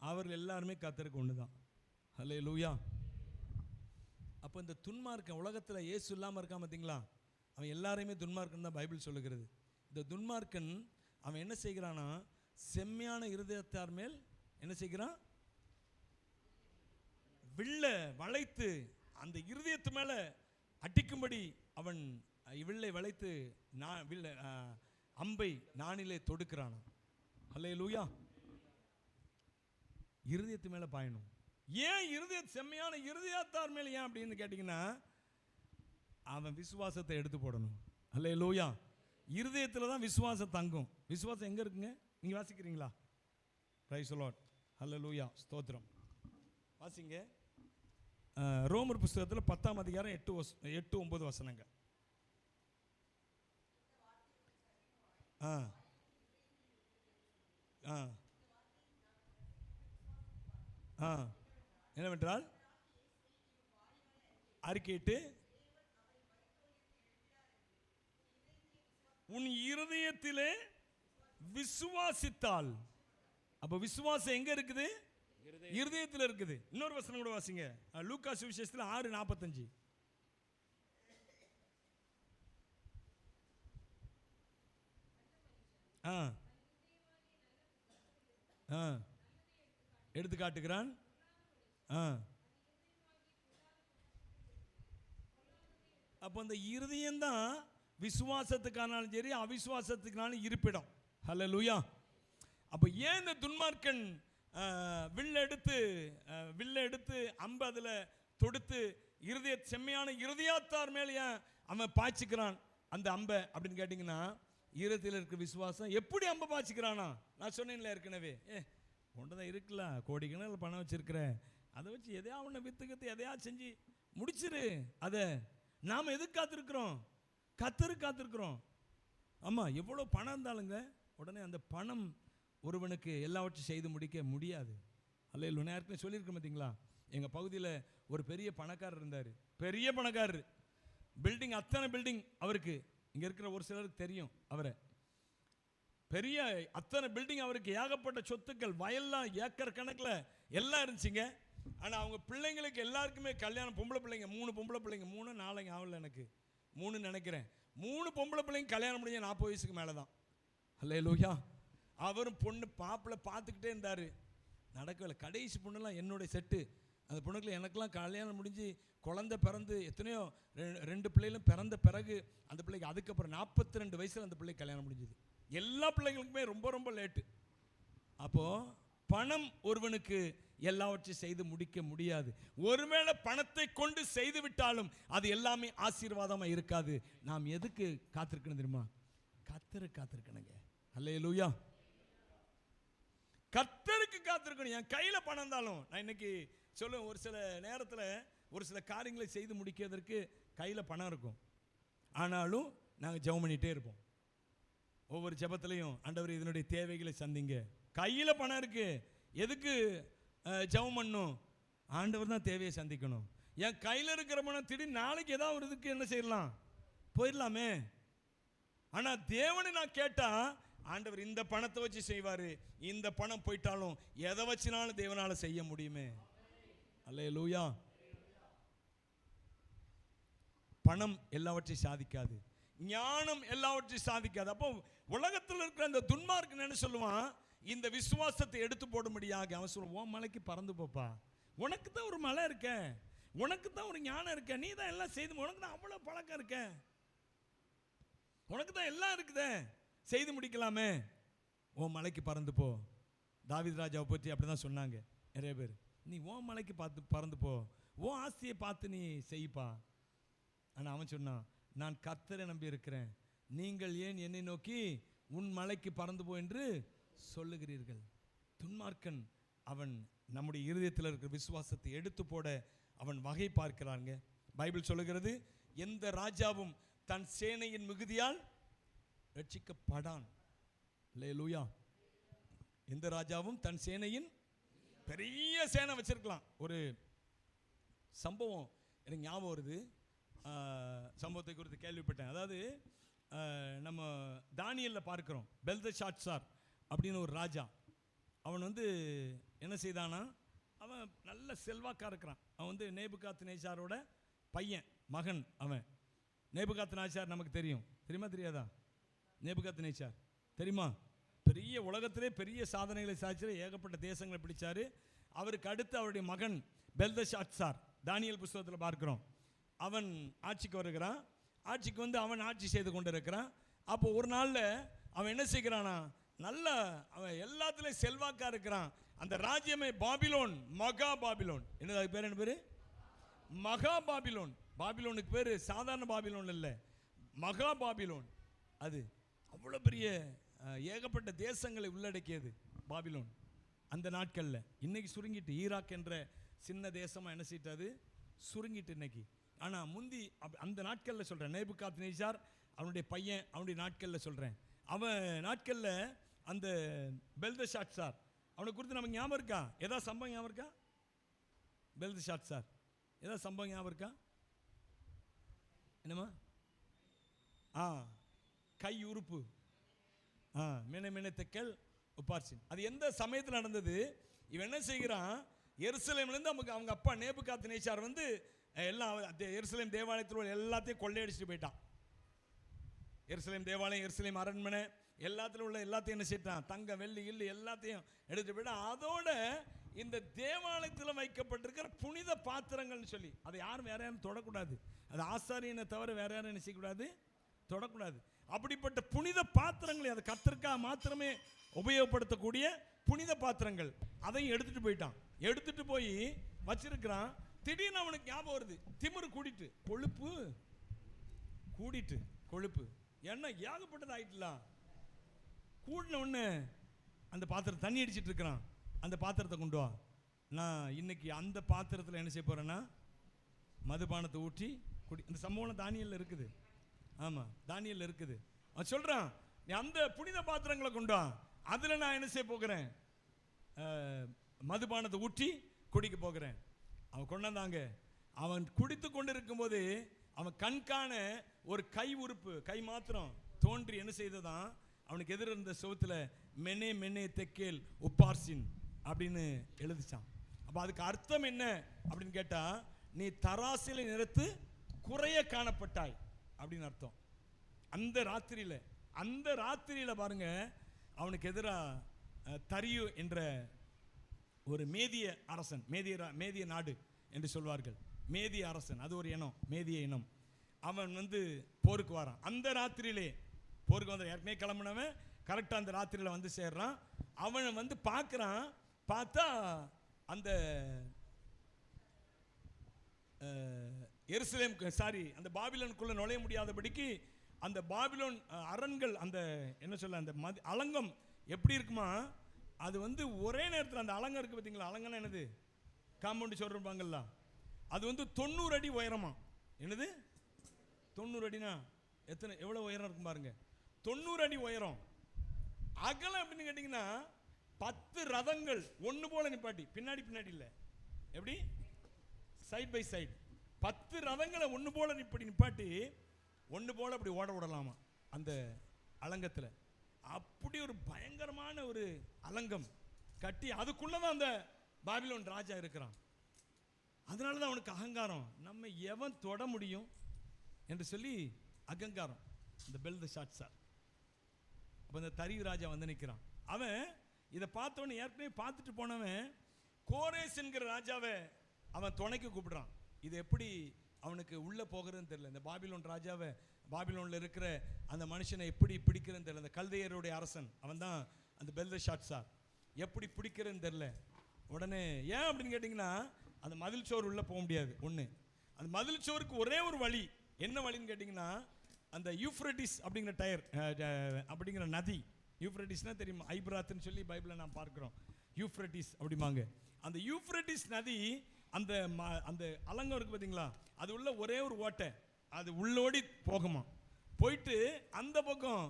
அவர்கள் எல்லாருமே கர்த்தருக்கு ஒண்ணுதான். ஹல்லேலூயா. அப்போ இந்த துன்மார்க்கன் உலகத்தில் இயேசு இல்லாமல் இருக்கான் பார்த்தீங்களா? அவன் எல்லாரையுமே துன்மார்க்கன் தான் பைபிள் சொல்லுகிறது. இந்த துன்மார்க்கன் அவன் என்ன செய்கிறானா, செம்மையான இருதயத்தார் மேல் என்ன செய்கிறான்? வில்ல வளைத்து அந்த இருதயத்து மேல அடிக்கும்படி அவன் வில்லை வளைத்து அம்பை நானிலே தொடுக்கிறான். ஹல்லேலூயா. இருதயத்து மேல பாயணும். ஏன் செம்மையான இருதயத்தார் மேல ஏன் அப்படின்னு கேட்டீங்கன்னா, அவன் விசுவாசத்தை எடுத்து போடணும். ஹல்லேலூயா. இருதயத்தில் தான் விசுவாசம் தங்கும். விசுவாசம் எங்க இருக்குங்க? நீங்க வாசிக்கிறீங்களா? Praise the Lord. ஹல்லேலூயா. ஸ்தோத்திரம். வாசிங்க. ரோமர் புஸ்தகத்தில் 10ஆம் அதிகாரம் 8-9 வசனங்க. என்னவென்றால் அறிக்கையிட்டு உன் இருதயத்திலே விசுவாசித்தால். அப்ப விசுவாசம் எங்க இருக்குது? இருதயத்தில் இருக்குது. இன்னொரு வசனம் கூட வாசிங்க. லூக்கா சுவிசேஷத்தில் 6:45. எடுத்து காட்டுகிறான். அப்போ அந்த இருதயம் தான் விசுவாசத்துக்கானாலும் சரி அவிசுவாசத்துக்கானாலும் இருப்பிடம். ஹல்லேலூயா. அப்போ ஏன் இந்த துன்மார்க்கன் வில்ல எடுத்து அம்பு அதில் தொடுத்து செம்மையான இருதயத்தார் மேலே அவன் பாய்ச்சிக்கிறான் அந்த அம்பை அப்படின்னு கேட்டிங்கன்னா, இருதயத்தில் இருக்கிற விசுவாசம் எப்படி அம்பை பாய்ச்சிக்கிறானா? நான் சொன்னேன்ல ஏற்கனவே, ஒன்றுதான் இருக்குல்ல, கோடிக்கணக்கில் பணம் வச்சிருக்கிற, அதை வச்சு எதையா ஒன்று வித்துக்கத்து எதையா செஞ்சு முடிச்சிரு. அதை நாம் எதுக்கு காத்திருக்கிறோம்? கர்த்தருக்கு காத்திருக்கிறோம். ஆமாம், எவ்வளோ பணம் இருந்தாலுங்க உடனே அந்த பணம் ஒருவனுக்கு எல்லாவற்றையும் செய்து முடிக்க முடியாது. அல்ல நேரத்தில் சொல்லியிருக்கேன் பார்த்தீங்களா? எங்கள் பகுதியில் ஒரு பெரிய பணக்காரர் இருந்தார். பெரிய பணக்காரர், பில்டிங், அத்தனை பில்டிங் அவருக்கு. இங்கே இருக்கிற ஒரு சிலருக்கு தெரியும் அவரை. பெரிய அத்தனை பில்டிங் அவருக்கு, ஏகப்பட்ட சொத்துக்கள், வயல்லாம் ஏக்கர் கணக்கில் எல்லாம் இருந்துச்சுங்க. ஆனால் அவங்க பிள்ளைங்களுக்கு எல்லாருக்குமே கல்யாணம். பொம்பளை பிள்ளைங்க 3 பொம்பளை பிள்ளைங்க, 3 ஆகல, எனக்கு 3 நினைக்கிறேன். 3 பொம்பளை பிள்ளைங்க கல்யாணம் முடிஞ்ச 40 வயசுக்கு மேலே தான். அல்லேலூயா. அவரும் பொண்ணு மாப்பிள்ளை பார்த்துக்கிட்டே இருந்தார், நடக்கவில்லை. கடைசி பொண்ணுலாம் என்னுடைய செட்டு. அந்த பொண்ணுக்குள்ள எனக்கெல்லாம் கல்யாணம் முடிஞ்சு குழந்தை பிறந்து எத்தனையோ 2 பிள்ளைகளும் பிறந்த பிறகு அந்த பிள்ளைக்கு அதுக்கப்புறம் 42 வயசில் அந்த பிள்ளைக்கு கல்யாணம் முடிஞ்சுது. எல்லா பிள்ளைங்களுக்குமே ரொம்ப ரொம்ப லேட்டு. அப்போது பணம் ஒருவனுக்கு எல்லாவற்றையும் செய்து முடிக்க முடியாது. ஒருவேளை பணத்தை கொண்டு செய்து விட்டாலும் அது எல்லாமே ஆசீர்வாதமாக இருக்காது. நாம் எதுக்கு காத்திருக்கணும் தெரியுமா? கர்த்தருக்கு காத்திருக்கணுங்க. அல்லேலூயா. கர்த்தருக்கு காத்திருக்கணும். என் கையில் பணம் இருந்தாலும், நான் இன்னைக்கு சொல்லுவேன், ஒரு சில நேரத்தில் ஒரு சில காரியங்களை செய்து முடிக்கிறதுக்கு கையில் பணம் இருக்கும். ஆனாலும் நாங்கள் ஜெபம் பண்ணிகிட்டே இருப்போம். ஒவ்வொரு ஜெபத்திலையும், ஆண்டவர் இதனுடைய தேவைகளை சந்திங்க. கையில் பணம் இருக்கு, எதுக்கு ஜெபம் பண்ணணும்? ஆண்டவர் தான் தேவையை சந்திக்கணும். என் கையில் இருக்கிற பணம் திடீர்னு நாளைக்கு ஏதாவது ஒரு இதுக்கு என்ன செய்யலாம், போயிடலாமே. ஆனால் தேவனை நான் கேட்டால் ஆண்டவர் இந்த பணத்தை வச்சு செய்வார். இந்த பணம் போயிட்டாலும் எதை வச்சினாலும் தேவனால் செய்ய முடியுமே. அல்லேலூயா. பணம் எல்லாவற்றையும் சாதிக்காது. ஞானம் எல்லாவற்றையும் சாதிக்காது. அப்போ உலகத்தில் இருக்கிற அந்த துன்மார்க்கன் என்ன சொல்லுவான், இந்த விசுவாசத்தை எடுத்து போடும்படியாக அவன் சொல்லுவான், உன் மலைக்கு பறந்து போப்பா, உனக்கு தான் ஒரு மலை இருக்க, உனக்கு தான் ஒரு ஞானம் இருக்க, நீ தான் எல்லாம் செய்து, உனக்கு தான் அவ்வளோ பழக்கம் இருக்க, உனக்கு தான் எல்லாம் இருக்குதே, செய்து முடிக்கலாமே, உன் மலைக்கு பறந்து போ. தாவீது ராஜாவை பற்றி அப்படி தான் சொன்னாங்க நிறைய பேர். நீ உன் மலைக்கு பார்த்து பறந்து போ, உன் ஆசையை பார்த்து நீ செய்ப்பா. ஆனால் அவன் சொன்னான், நான் கர்த்தரை நம்பி இருக்கிறேன், நீங்கள் ஏன் என்னை நோக்கி உன் மலைக்கு பறந்து போ என்று சொல்லுகிறீர்கள். துன்மார்க்கன் அவன் நம்முடைய இருதயத்தில் இருக்கிற விசுவாசத்தை எடுத்து போட அவன் வகை பார்க்கிறாங்க. பைபிள் சொல்லுகிறது, எந்த ராஜாவும் தன் சேனையின் மிகுதியால் ரட்சிக்கப்படான். அல்லேலூயா. எந்த ராஜாவும் தன் சேனையின், பெரிய சேனை வச்சிருக்கலாம். ஒரு சம்பவம் எனக்கு ஞாபகம் வருது, சம்பவத்தை குறித்து கேள்விப்பட்டேன். அதாவது நம்ம தானியேலில் பார்க்கிறோம், பெல்தஷாத்சார் அப்படின்னு ஒரு ராஜா. அவன் வந்து என்ன செய்தானா, அவன் நல்ல செல்வாக்காக இருக்கிறான். அவன் வந்து நேபுகாத்நேச்சாரோட பையன், மகன். அவன் நேபுகாத்நேச்சார் நமக்கு தெரியும், தெரியுமா தெரியாதா? நேபுகாத்நேச்சார் தெரியுமா? பெரிய உலகத்திலே பெரிய சாதனைகளை சாதிச்சு ஏகப்பட்ட தேசங்களை பிடிச்சாரு. அவருக்கு அடுத்து அவருடைய மகன் பெல்தஷாத்சார், தானியேல் புஸ்தகத்தில் பார்க்கிறோம். அவன் ஆட்சிக்கு வருகிறான். ஆட்சிக்கு வந்து அவன் ஆட்சி செய்து கொண்டு இருக்கிறான். அப்போ ஒரு நாளில் அவன் என்ன செய்கிறானா, நல்ல அவன் எல்லாத்துலேயும் செல்வாக்காக இருக்கிறான். அந்த ராஜ்யமே பாபிலோன், மகா பாபிலோன். என்னது அது பேர்? என்ன பேர்? மகா பாபிலோன். பாபிலோனுக்கு பேர் சாதாரண பாபிலோன் இல்லை, மகா பாபிலோன். அது அவ்வளோ பெரிய ஏகப்பட்ட தேசங்களை உள்ளடக்கியது பாபிலோன் அந்த நாட்களில். இன்னைக்கு சுருங்கிட்டு, ஈராக் என்ற சின்ன தேசமாக என்ன செய்யிட்டது, சுருங்கிட்டு இன்னைக்கு. ஆனால் முந்தி அந்த நாட்களில் சொல்கிறேன், நேபுகாத்நேச்சார் அவனுடைய பையன், அவனுடைய நாட்களில் சொல்கிறேன். அவன் நாட்களில் அந்த பெல்தஷாத்சார், அவனை குறித்து நமக்கு ஞாபகம் இருக்கா? ஏதாவது சம்பவம் ஞாபகம் இருக்கா? பெல்தஷாத்சார் ஏதாவது சம்பவம் ஞாபகம் இருக்கா? என்னம்மா? கை உறுப்பு, மெனே தெக்கல் உப்பார்சின். அது எந்த சமயத்தில் நடந்தது? இவன் என்ன செய்கிறான், எருசலேம்லேருந்து அவங்க அப்பா நேபுகாத்நேச்சார் வந்து எல்லாம் எருசலேம் தேவாலயத்தில் எல்லாத்தையும் கொள்ளையடிச்சிட்டு போயிட்டான். எருசலேம் தேவாலயம், எருசலேம் அரண்மனை எல்லாத்திலும் உள்ள எல்லாத்தையும் என்ன செய்யட்டான், தங்க வெள்ளி இல்லு எல்லாத்தையும் எடுத்துட்டு போயிட்டான். அதோட இந்த தேவாலயத்தில் வைக்கப்பட்டிருக்கிற புனித பாத்திரங்கள்னு சொல்லி அதை யாரும் வேற யாரும் தொடக்கூடாது. அது ஆசாரியனை தவிர வேற யாரும் என்ன செய்யக்கூடாது, தொடக்கூடாது. அப்படிப்பட்ட புனித பாத்திரங்களை, அதை கர்த்தருக்காக மாத்திரமே உபயோகப்படுத்தக்கூடிய புனித பாத்திரங்கள், அதையும் எடுத்துட்டு போயிட்டான். எடுத்துட்டு போய் வச்சிருக்கிறான். திடீர்னு அவனுக்கு ஞாபகம் வருது, திமிரு கூடிட்டு, கொழுப்பு கூடிட்டு, கொழுப்பு என்ன ஏகப்பட்டது ஆயிட்டலாம். கூடின உடனே அந்த பாத்திரத்தை தண்ணி அடிச்சிட்டு இருக்கிறான். அந்த பாத்திரத்தை கொண்டு வா, நான் இன்னைக்கு அந்த பாத்திரத்தில் என்ன செய்ய போறேன்னா மதுபானத்தை ஊற்றி குடி. இந்த சம்பவம் தானியேலில் இருக்குது. ஆமாம், தானியேலில் இருக்குது. அவன் சொல்கிறான், நீ அந்த புனித பாத்திரங்களை கொண்டு வா, அதில் நான் என்ன செய்ய போகிறேன், மதுபானத்தை ஊற்றி குடிக்க போகிறேன். அவன் கொண்டாந்தாங்க. அவன் குடித்து கொண்டு இருக்கும்போது அவன் கண்காண ஒரு கை உறுப்பு, கை மாத்திரம் தோன்றி என்ன செய்ததான், அவனுக்கு எதிர இருந்த சுவத்தில் மெனே தெக்கேல் உப்பார்சின் அப்படின்னு எழுதிச்சான். அப்போ அதுக்கு அர்த்தம் என்ன அப்படின்னு கேட்டால், நீ தராசில நிறுத்து குறைய காணப்பட்டாய் அப்படின்னு அர்த்தம். அந்த ராத்திரியில் பாருங்க, அவனுக்கு எதிராக தரியு என்ற ஒரு மேதிய அரசன், மேதிய நாடு என்று சொல்வார்கள், மேதிய அரசன், அது ஒரு இனம், மேதிய இனம். அவன் வந்து போருக்கு வரான். அந்த ராத்திரியிலே போருக்கு வந்து ஏற்கனவே கிளம்பினவன் கரெக்டாக அந்த ராத்திரியில் வந்து சேர்றான். அவன் வந்து பார்க்குறான். பார்த்தா அந்த எருசலேம் அந்த பாபிலோனுக்குள்ளே நுழைய முடியாதபடிக்கு அந்த பாபிலோன் அரண்கள், அந்த என்ன சொல்ல, அந்த அலங்கம் எப்படி இருக்குமா, அது வந்து ஒரே நேரத்தில் அந்த அலங்கம் இருக்குது பார்த்தீங்களா, அலங்கம்னா என்னது, காம்பவுண்டு சொல்லிருப்பாங்கல்ல, அது வந்து 90 அடி உயரமா. என்னது 90 அடினா எவ்வளோ உயரம் இருக்கும் பாருங்க, 90 அடி உயரம். அகலம் அப்படின்னு கேட்டிங்கன்னா 10 ரதங்கள் ஒன்று போல நிப்பாட்டி, பின்னாடி இல்லை, எப்படி சைட் பை சைடு 10 ரதங்களை ஒன்று போல நிப்பாட்டி ஒன்று போல அப்படி ஓட விடலாமா அந்த அலங்கத்தில். அப்படி ஒரு பயங்கரமான ஒரு அலங்கம் கட்டி அதுக்குள்ளதான் அந்த பாபிலோன் ராஜா இருக்கிறான். அதனால தான் அவனுக்கு அகங்காரம், நம்ம எவன் தொட முடியும் என்று சொல்லி அகங்காரம். இந்த பெல்தஷாத்சார். அப்போ இந்த தரியு ராஜா வந்து நிற்கிறான். அவன் இதை பார்த்தவொன்னு ஏற்கனவே பார்த்துட்டு போனவன் கோரேஸ் என்கிற ராஜாவை அவன் துணைக்கு கூப்பிடுறான். இது எப்படி அவனுக்கு உள்ளே போகிறதுன்னு தெரியல. இந்த பாபிலோன் ராஜாவை, பாபிலோனில் இருக்கிற அந்த மனுஷனை எப்படி பிடிக்கிறதுன்னு தெரியல. அந்த கல்தையருடைய அரசன் அவன் தான் அந்த பெல்தஷாத்சார். எப்படி பிடிக்கிறதுன்னு தெரியல. உடனே ஏன் அப்படின்னு கேட்டிங்கன்னா, அந்த மதில் சோறு உள்ளே போக முடியாது. ஒன்று, அந்த மதில் சோறுக்கு ஒரே ஒரு வழி. என்ன வழின்னு கேட்டிங்கன்னா, அந்த யூஃப்ரட்டிஸ் அப்படிங்கிற நதி. யூஃப்ரட்டிஸ்னால் தெரியுமா? ஐப்ராத்துன்னு சொல்லி பைபிளில் நான் பார்க்குறோம். யூஃப்ரட்டிஸ் அப்படிம்பாங்க. அந்த யூஃப்ரட்டிஸ் நதி அந்த அந்த அலங்கம் இருக்குது பார்த்தீங்களா, அது உள்ள ஒரே ஒரு ஓட்டை, அது உள்ளோடி போகுமா. போயிட்டு அந்த பக்கம்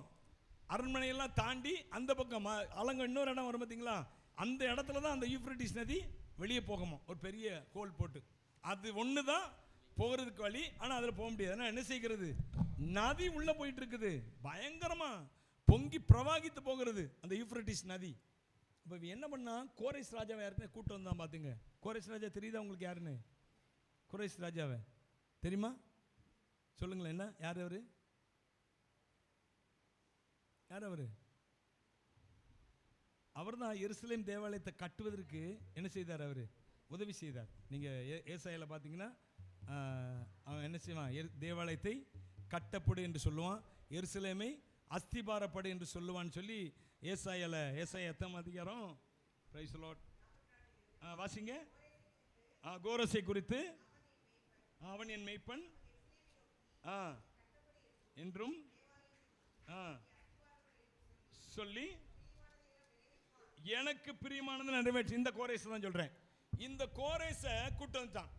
அரண்மனையெல்லாம் தாண்டி அந்த பக்கம் அலங்கம் இன்னொரு இடம் வரும் பார்த்தீங்களா, அந்த இடத்துல தான் அந்த யூஃப்ரட்டிஸ் நதி வெளியே போகுமா, ஒரு பெரிய ஹோல் போட்டு. அது ஒன்று தான் போகிறதுக்கு வழி. ஆனால் அதில் போக முடியாது. ஆனால் என்ன செய்கிறது, நதி உள்ளே போயிட்டு இருக்குது, பயங்கரமாக பொங்கி பிரவாகித்து போகிறது அந்த யூஃப்ரட்டிஸ் நதி. இப்போ என்ன பண்ணா, கோரேஸ் ராஜாவை யாருக்குன்னு கூட்டம் வந்தான். பார்த்துங்க, கோரேஸ் ராஜா தெரியுதா உங்களுக்கு யாருன்னு? கோரேஸ் ராஜாவை தெரியுமா? சொல்லுங்களேன். என்ன, யார் அவரு? யார் அவரு? அவர் தான் எருசலேம் தேவாலயத்தை கட்டுவதற்கு என்ன செய்தார்? அவர் உதவி செய்தார். நீங்கள் ஏசாயால பார்த்தீங்கன்னா அவன் என்ன செய்வான், தேவாலயத்தை கட்டப்படு என்று சொல்லுவான், எருசலேமை அஸ்திபாரப்படு என்று சொல்லுவான்னு சொல்லி ஏசாயால எத்தனை அதிகாரம்? Praise the Lord. வாசிங்க. கோரேசை குறித்து, அவன் என் மேய்ப்பன் என்றும் சொல்லி எனக்கு பிரியமானது நிறைவேற்றி. இந்த கோரேஸ் தான் சொல்றேன். இந்த கோரேஸை கூட்டு வந்துட்டான்,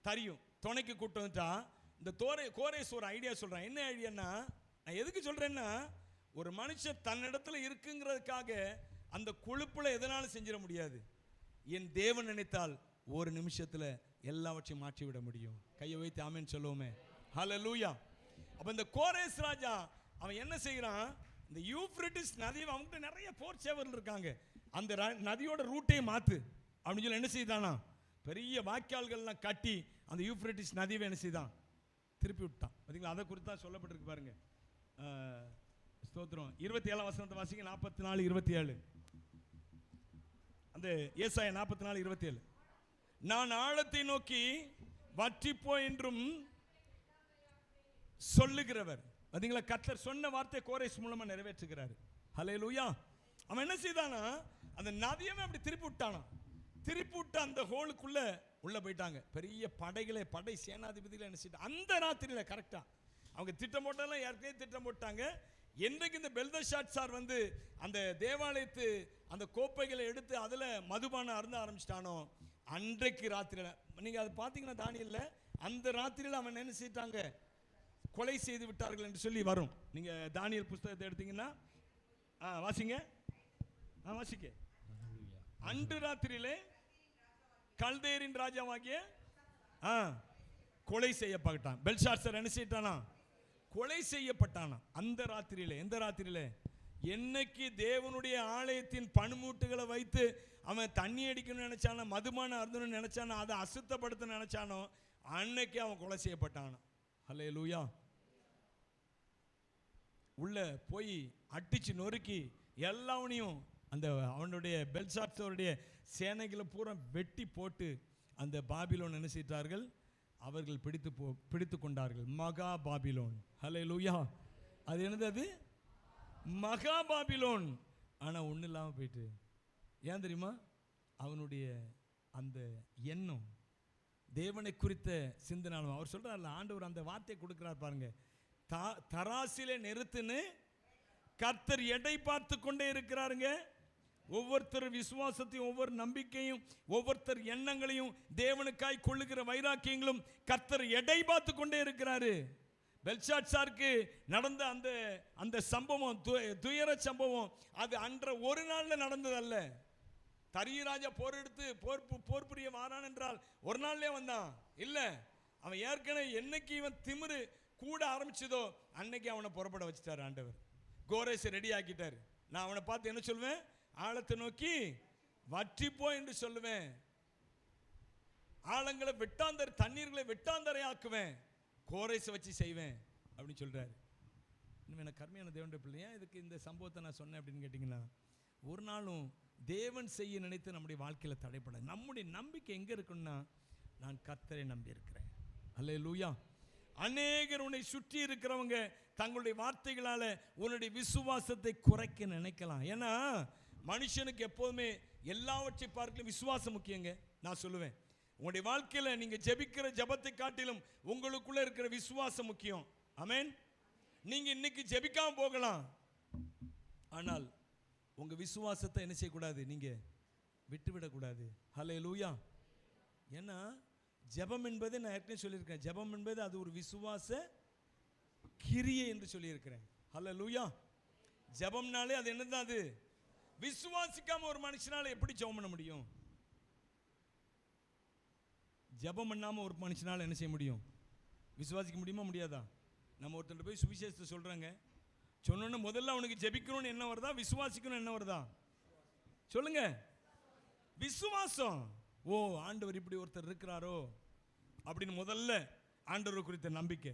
தரியும் துணைக்கு கூட்டு வந்துட்டான். இந்த கோரேஸ் ஒரு ஐடியா சொல்றான். என்ன ஐடியான்னா, நான் எதுக்கு சொல்றேன்னா, ஒரு மனுஷன் தன்னிடத்துல இருக்குங்கிறதுக்காக அந்த கொழுப்புல எதனாலும் செஞ்சிட முடியாது. என் தேவன் நினைத்தால் ஒரு நிமிஷத்துல எல்லாவற்றையும் மாற்றி விட முடியும். கையை வைத்து ஆமென் சொல்லுவோமே. ஹல்லேலூயா. அப்ப இந்த கோரேஸ் ராஜா அவன் என்ன செய்யறான், இந்த யூஃப்ரட்டிஸ் நதி, அவங்ககிட்ட நிறைய போர் சேவர்கள் இருக்காங்க, அந்த நதியோட ரூட்டை மாத்து அப்படின்னு சொல்லி என்ன செய்தானா, பெரிய வாய்க்கால்கள்லாம் கட்டி அந்த யூஃப்ரட்டிஸ் நதியை என்ன செய்தான், திருப்பி விட்டான். பார்த்தீங்களா? அதை குறித்து தான் சொல்லப்பட்டிருக்கு பாருங்க. ஸ்தோத்திரம். 27 வசனத்தை வாசிங்க. 44:27. அந்த ஏசாயா 44:27. நான் ஆழத்தை நோக்கி வற்றிப்போ என்றும் சொல்லுகிறவர். பார்த்தீங்களா? கர்த்தர் சொன்ன வார்த்தை கோரேஸ் மூலமா நிறைவேற்றுகிறார். ஹல்லேலூயா. அவன் என்ன செய்தானா, அந்த நதியவே அப்படி திருப்பி விட்டானா. திருப்பி விட்டு அந்த ஹோலுக்குள்ள உள்ள போயிட்டாங்க. பெரிய படை சேனாதிபதிகளை என்ன செய்தாங்க, அந்த ராத்திரியில் கரெக்டா அவங்க திட்டம் போட்டாலும் ஏற்கனவே திட்டம் போட்டாங்க. என்றைக்கு இந்த பெல்தஷாத்சார் வந்து அந்த தேவாலயத்து அந்த கோப்பைகளை எடுத்து அதில் மதுபானம் அருந்த ஆரம்பிச்சிட்டானோ, அன்றைக்கு ராத்திரியில் நீங்கள் அதை பார்த்தீங்கன்னா தானியல்ல, அந்த ராத்திரியில் அவன் என்ன செய்தாங்க, கொலை செய்து விட்டார்கள் என்று சொல்லி வரும். நீங்கள் தானியல் புஸ்தகத்தை எடுத்தீங்கன்னா வாசிங்க. வாசிக்க. அன்று ராத்திரியிலே கல்தேரின் ராஜாவாகிய கொலை செய்யப்பட்டான். பெல்ஷாத்சார் என்ன செய்தானா, கொலை செய்யப்பட்டானா. அந்த ராத்திரியிலே. எந்த ராத்திரியிலே? என்னைக்கு தேவனுடைய ஆலயத்தின் பணிமூட்டுகளை வைத்து அவன் தண்ணி அடிக்கணும்னு நினைச்சானோ, மதுபானம் அருந்தணும்னு நினைச்சானோ, அதை அசுத்தப்படுத்த நினைச்சானோ, அன்னைக்கு அவன் கொலை செய்யப்பட்டானா. ஹல்லேலூயா. உள்ள போய் அடிச்சு நொறுக்கி எல்லாவனையும் அந்த அவனுடைய பெல்ஷாத்சாருடைய சேனைகளை பூரா வெட்டி போட்டு அந்த பாபிலோன் என்ன செய்தார்கள், அவர்கள் பிடித்து கொண்டார்கள். மகா பாபிலோன். ஹல்லேலூயா. அது என்னது? அது மகா பாபிலோன். ஆனால் ஒன்றும் இல்லாமல் போயிட்டு. ஏன் தெரியுமா? அவனுடைய அந்த எண்ணம், தேவனை குறித்த சிந்தனாலும். அவர் சொல்றாருல, ஆண்டவர் அந்த வார்த்தை கொடுக்கிறார் பாருங்க, தராசிலே நிறுத்துன்னு கர்த்தர் எடை பார்த்து கொண்டே இருக்கிறாருங்க. ஒவ்வொருத்தர் விசுவாசத்தையும், ஒவ்வொரு நம்பிக்கையும், ஒவ்வொருத்தர் எண்ணங்களையும், தேவனுக்காய் கொள்ளுகிற வைராக்கியங்களும் கர்த்தர் எடை பார்த்து கொண்டே இருக்கிறாரு. பெல்ஷாத்சாருக்கு நடந்த அந்த சம்பவம், துயர சம்பவம், அது அன்ற ஒரு நாள்ல நடந்ததல்ல. தரியராஜா போர் எடுத்து போர் புரிய வாரான் என்றால் ஒரு நாள்லே வந்தான் இல்ல. அவன் ஏற்கனவே என்னைக்கு இவன் திமிரு கூட ஆரம்பிச்சதோ அன்னைக்கு அவனை புறப்பட வச்சுட்டார் ஆண்டவர். கோரேசை ரெடி ஆக்கிட்டார். நான் அவனை பார்த்து என்ன சொல்லுவேன், ஆழத்தை நோக்கி வற்றிப்போ என்று சொல்லுவேன், ஆழங்களை வெட்டாந்தரை, தண்ணீர்களை வெட்டாந்தரை ஆக்குவேன், கோரேசை வச்சு செய்வேன் அப்படின்னு சொல்றாரு. இன்னும் எனக்கு கருமையான தேவனுடைய பிள்ளையா இதுக்கு இந்த சம்பவத்தை நான் சொன்னேன் அப்படின்னு கேட்டிங்கன்னா, ஒரு நாளும் தேவன் செய்ய நினைத்து நம்முடைய வாழ்க்கையில் தடைப்படாது. நம்முடைய நம்பிக்கை எங்கே இருக்குன்னா, நான் கர்த்தரை நம்பி இருக்கிறேன். அல்லேலூயா. அநேகர் உன்னை சுற்றி இருக்கிறவங்க தங்களுடைய வார்த்தைகளால் உன்னுடைய விசுவாசத்தை குறைக்க நினைக்கலாம். ஏன்னா மனுஷனுக்கு எப்போதுமே எல்லாவற்றை பார்க்கலும் விசுவாசம் முக்கியங்க. நான் சொல்லுவேன், உங்களுடைய வாழ்க்கையில் நீங்கள் ஜெபிக்கிற ஜெபத்தை காட்டிலும் உங்களுக்குள்ள இருக்கிற விசுவாசம் முக்கியம். ஆமென். நீங்க இன்னைக்கு ஜெபிக்காம போகலாம், ஆனால் உங்க விசுவாசத்தை என்ன செய்யக்கூடாது, நீங்க விட்டுவிடக்கூடாது. ஹல்லேலூயா. ஏன்னா ஜெபம் என்பது, நான் ஏற்கனவே சொல்லியிருக்கேன், ஜெபம் என்பது அது ஒரு விசுவாச கிரியை என்று சொல்லியிருக்கிறேன். ஹல்லேலூயா. ஜெபம்னாலே அது என்னதான், அது விசுவாசிக்காம ஒரு மனுஷனால எப்படி ஜெபம் பண்ண முடியும்? ஜெபம் பண்ணாம ஒரு மனுஷனால என்ன செய்ய முடியும்? விசுவாசிக்க முடியுமா, முடியாதா? நம்ம ஒருத்தர் போய் சுவிசேஷத்தை சொல்றாங்க, சொன்னோன்னு முதல்ல அவனுக்கு ஜெபிக்கணும்னு என்ன வருதா, விசுவாசிக்கணும் என்ன வருதா? சொல்லுங்க. விசுவாசம். ஓ, ஆண்டவர் இப்படி ஒருத்தர் இருக்கிறாரோ அப்படின்னு முதல்ல ஆண்டவர் குறித்த நம்பிக்கை.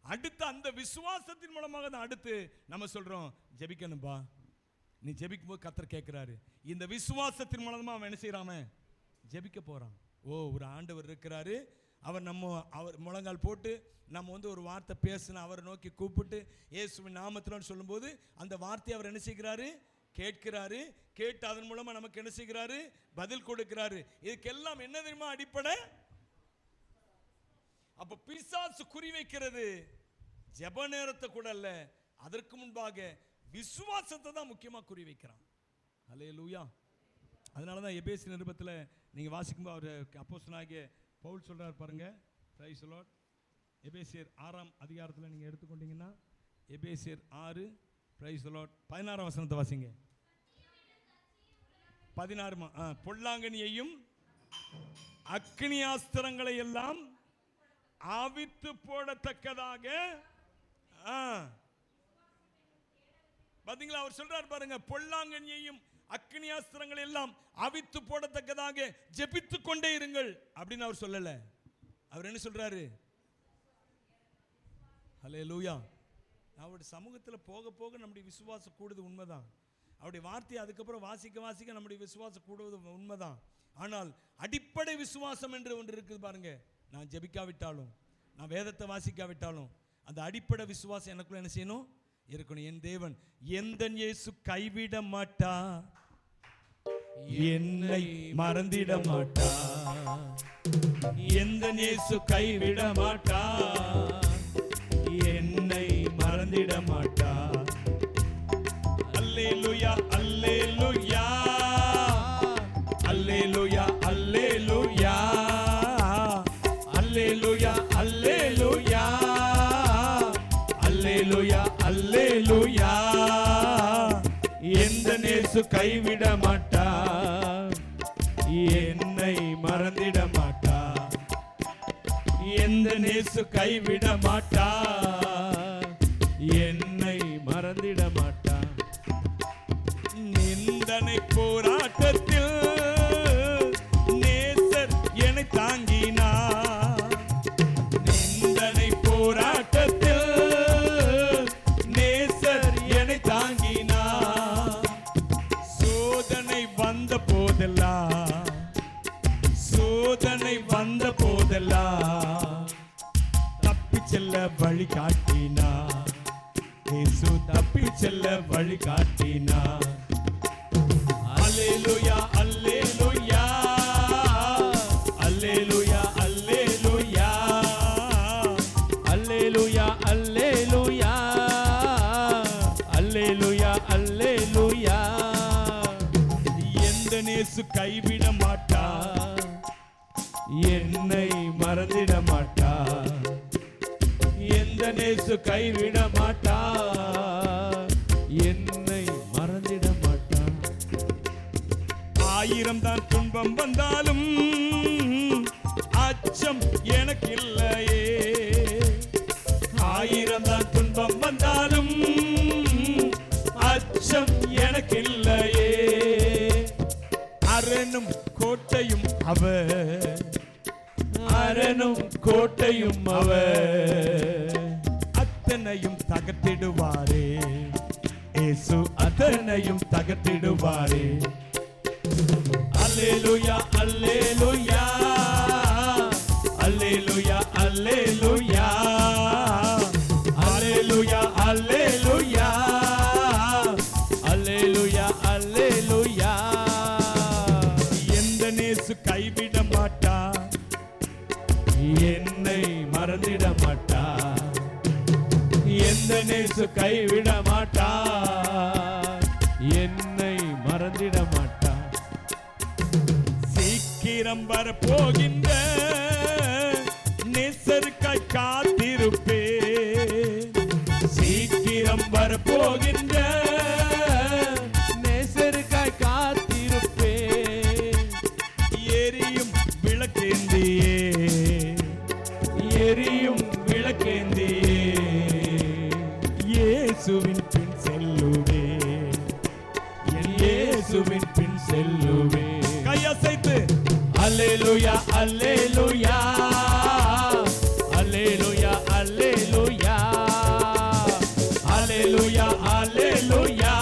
அடுத்து அந்த விசுவாசத்தின் மூலமாக தான் அடுத்து நம்ம சொல்றோம், ஜெபிக்கணும்பா. நீ ஜெபிக்கும் போது கர்த்தர் கேட்கிறாரு. இந்த விசுவாசத்தின் மூலமா அவன் என்ன செய்யறாம ஜெபிக்க போறான். ஓ, ஒரு ஆண்டவர் இருக்கிறாரு, அவர் முழங்கால் போட்டு நம்ம ஒரு வார்த்தை பேசினா அவரை நோக்கி கூப்பிட்டு இயேசுவின் நாமத்தில் சொல்லும்போது அந்த வார்த்தையை அவர் என்ன செய்கிறாரு, கேட்கிறாரு. கேட்டு அதன் மூலமா நமக்கு என்ன செய்கிறாரு, பதில் கொடுக்கிறாரு. இதுக்கெல்லாம் என்ன தெரியுமா அடிப்படை? அப்ப பிசாசு குறி வைக்கிறது ஜெப நேரத்தை கூட அல்ல, அதற்கு முன்பாக விசுவாசத்தை தான் முக்கியமா குறி வைக்கிறான். ஹல்லேலூயா. அதனால தான் எபேசியர் நிருபத்தில் நீங்க வாசிக்கும்போது அவர் அப்போஸ்தலனாகிய பவுல் சொல்றார் பாருங்க. Praise the Lord. எபேசியர் 6ஆம் அதிகாரத்தில் நீங்க எடுத்துக்கொண்டீங்கன்னா, எபேசியர் 6, பிரைஸ் தி லார்ட், 16ஆம் வசனத்தை வாசிங்க. 16. பொல்லாங்கனியையும் அக்னியாஸ்திரங்களை எல்லாம் ஆவித்து போடத்தக்கதாக. பாத்தீங்களா, அவர் சொல்றார் பாருங்க, பொல்லாங்கனியையும் அக்னியாஸ்திரங்களை எல்லாம் அவித்து போடத்தக்கதாக ஜெபித்துக் கொண்டே இருங்கள் அப்படின்னு அவர் சொல்லல. அவர் என்ன சொல்றாரு? ஹல்லேலூயா. அவருடைய சமூகத்தில் போக போக நம்முடைய விசுவாசம் கூடுது, உண்மைதான். அவருடைய வார்த்தையை அதுக்கப்புறம் வாசிக்க வாசிக்க நம்முடைய விசுவாசம் கூடுவது உண்மைதான். ஆனால் அடிப்படை விசுவாசம் என்று ஒன்று இருக்குது பாருங்க. நான் ஜெபிக்காவிட்டாலும், நான் வேதத்தை வாசிக்காவிட்டாலும், அந்த அடிப்படை விசுவாசம் எனக்குள்ள என்ன செய்யணும், இருக்கணும். என் தேவன் எந்த இயேசு கைவிட மாட்டா, என்னை மறந்திட மாட்டா, எந்த இயேசு கைவிட மாட்டா, என்னை மறந்திட மாட்டா. அல்லேலூயா, அல்லேலூயா, அல்லேலூயா, அல்லேலூயா, அல்லேலூயா, அல்லேலூயா, அல்லேலூயா, அல்லேலூயா. எந்த இயேசு கைவிட மாட்டா, என்னை மறந்திட மாட்டா, எந்த இயேசு கைவிட மாட்டா, என்னை மறந்திட மாட்டா. நிந்தனை போராட்டத்தில் நேசர் என்னை தாங்கினார், நிந்தனை போராட்டத்தில் நேசர் என்னை தாங்கினார். சோதனை வந்த போதெல்லாம், சோதனை வந்த போதெல்லாம் தப்பி செல்ல வழி காட்டினார், இயேசு தப்பி செல்ல வழி காட்டினார். அல்லேலூயா, அல்லேலூயா, அல்லேலூயா, அல்லேலூயா, அல்லேலூயா, அல்லேலூயா, அல்லேலூயா, அல்லேலூயா. எந்த இயேசு கைவிட மாட்டா, என்னை மறந்திட மாட்டா, எந்த இயேசு கைவிட மாட்டா, என்னை மறந்திட மாட்டா. 1000 தான் துன்பம் வந்தாலும் அச்சம் எனக்கு இல்லையே, 1000 தான் துன்பம் வந்தாலும் அச்சம் எனக்கு இல்லையே. அரணும் கோட்டையும் அவர், அரணும் கோட்டையும் அவர், அத்தனையும் தகர்த்திடுவாரே, இயேசு அத்தனையும் தகர்த்திடுவாரே. அல்லேலூயா அல்லேலூயா அல்லேலூயா அல்லேலூயா அல்லேலூயா அல்லேலூயா அல்லேலூயா அல்லேலூயா. எந்த நேசு கைவிட மாட்டா, என்னை மறந்திட மாட்டா. எந்த நேசு கைவிட மாட்டா, என்னை மறந்திட மாட்டா. சீக்கிரம் வரப்போகின்ற நேசருக்காய் காத்திருப்பே, சீக்கிரம் வரப்போகின்ற நேசருக்காய் காத்திருப்பே. எரியும் விளக்கேந்தியே, எரியும் விளக்கேந்தியே, இயேசுவின் பின் செல்லுவே, இயேசுவின் பின் செல்லுவே. கையசைத்து அல்லேலூயா அல்லேலூயா அல்லேலூயா அல்லேலூயா அல்லேலூயா அல்லேலூயா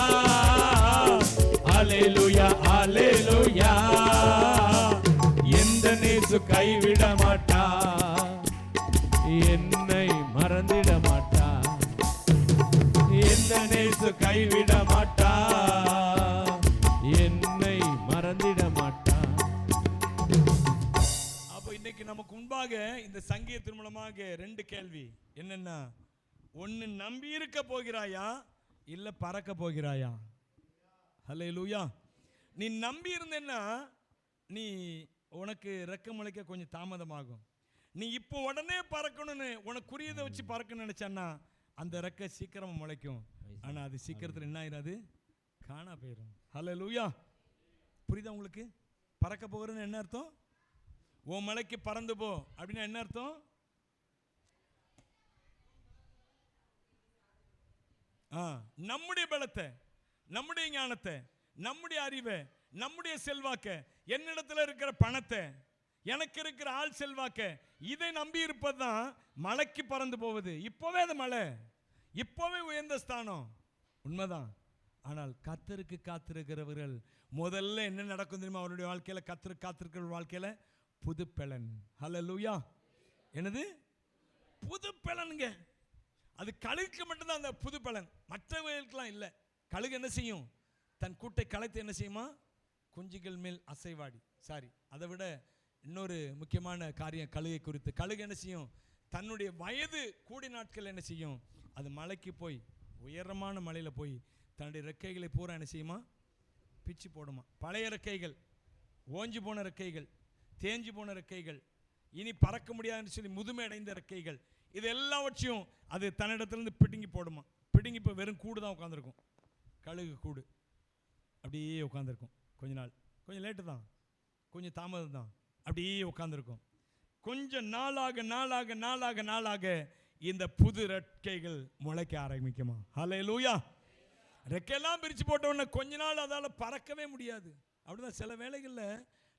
அல்லேலூயா அல்லேலூயா. எந்த நேசு கைவிட மாட்டா, என்னை மறந்திட மாட்டா. எந்த நேசு கைவிட மாட்டா, என்னை மறந்திட மாட்டா. அப்போ இன்னைக்கு நமக்கு முன்பாக இந்த சங்கீதத்தின் மூலமாக 2 கேள்வி என்னன்னா, ஒன்னு நம்பி இருக்க போகிறாயா, இல்ல பறக்க போகிறாயா? ஹல்லேலூயா. நீ நம்பி இருந்தேன்னா நீ உனக்கு ரெக்க முளைக்க கொஞ்சம் தாமதமாகும். நீ இப்போ உடனே பறக்கணும்னு உனக்குரியதை வச்சு பறக்க நினைச்சன்னா அந்த ரெக்க சீக்கிரமா முளைக்கும். ஆனா அது சீக்கிரத்தில் என்ன ஆயிராது, காணா போயிடும். ஹல்லேலூயா. புரியுதா உங்களுக்கு? பறக்க போகிறன்னு என்ன அர்த்தம்? உன் மலைக்கு பறந்து போ அப்படின்னா என்ன அர்த்தம்? நம்முடைய பலத்தை, நம்முடைய ஞானத்தை, நம்முடைய அறிவை, நம்முடைய செல்வாக்க, என்னிடத்துல இருக்கிற பணத்தை, எனக்கு இருக்கிற ஆள் செல்வாக்க, இதை நம்பி இருப்பது தான் மலைக்கு பறந்து போவது. இப்போவே அது மலை, இப்போவே உயர்ந்த ஸ்தானம், உண்மைதான். ஆனால் கர்த்தருக்கு காத்திருக்கிறவர்கள் முதல்ல என்ன நடக்கும் தெரியுமா? அவருடைய வாழ்க்கையில, கர்த்தருக்கு காத்திருக்கிற வாழ்க்கையில புது பலன். ஹல்லேலூயா. என்னது புது பலனுங்க? அது கழுகுக்கு மட்டும்தான் அந்த புது பலன், மற்றவர்களுக்கெல்லாம் இல்லை. கழுகு என்ன செய்யும்? தன் கூட்டை கலைத்து என்ன செய்யுமா? குஞ்சுகள் மேல் அசைவாடி. சாரி, அதை விட இன்னொரு முக்கியமான காரியம் கழுகை குறித்து. கழுகு என்ன செய்யும்? தன்னுடைய வயது கூடி நாட்கள் என்ன செய்யும்? அது மலைக்கு போய், உயரமான மலையில் போய் தன்னுடைய ரெக்கைகளை பூரா என்ன செய்யுமா? பிச்சு போடுமா. பழைய ரெக்கைகள், ஓஞ்சி போன ரெக்கைகள், தேஞ்சி போன ரெக்கைகள், இனி பறக்க முடியாதுன்னு சொல்லி முதுமை அடைந்த ரெக்கைகள், இது எல்லாவற்றையும் அது தன்னிடத்துலேருந்து பிடுங்கி போடுமா. பிடுங்கி இப்போ வெறும் கூடு தான் உட்காந்துருக்கும். கழுகு கூடு அப்படியே உட்காந்துருக்கும். கொஞ்ச நாள், கொஞ்சம் லேட்டு தான், கொஞ்சம் தாமதம் தான், அப்படியே உட்காந்துருக்கும். கொஞ்சம் நாளாக நாளாக நாளாக நாளாக இந்த புது ரெக்கைகள் முளைக்க ஆரம்பிக்குமா. ஹல்லேலூயா. ரெக்கையெல்லாம் பிரித்து போட்ட உடனே கொஞ்ச நாள் அதால் பறக்கவே முடியாது. அப்படிதான் சில வேளைகளில்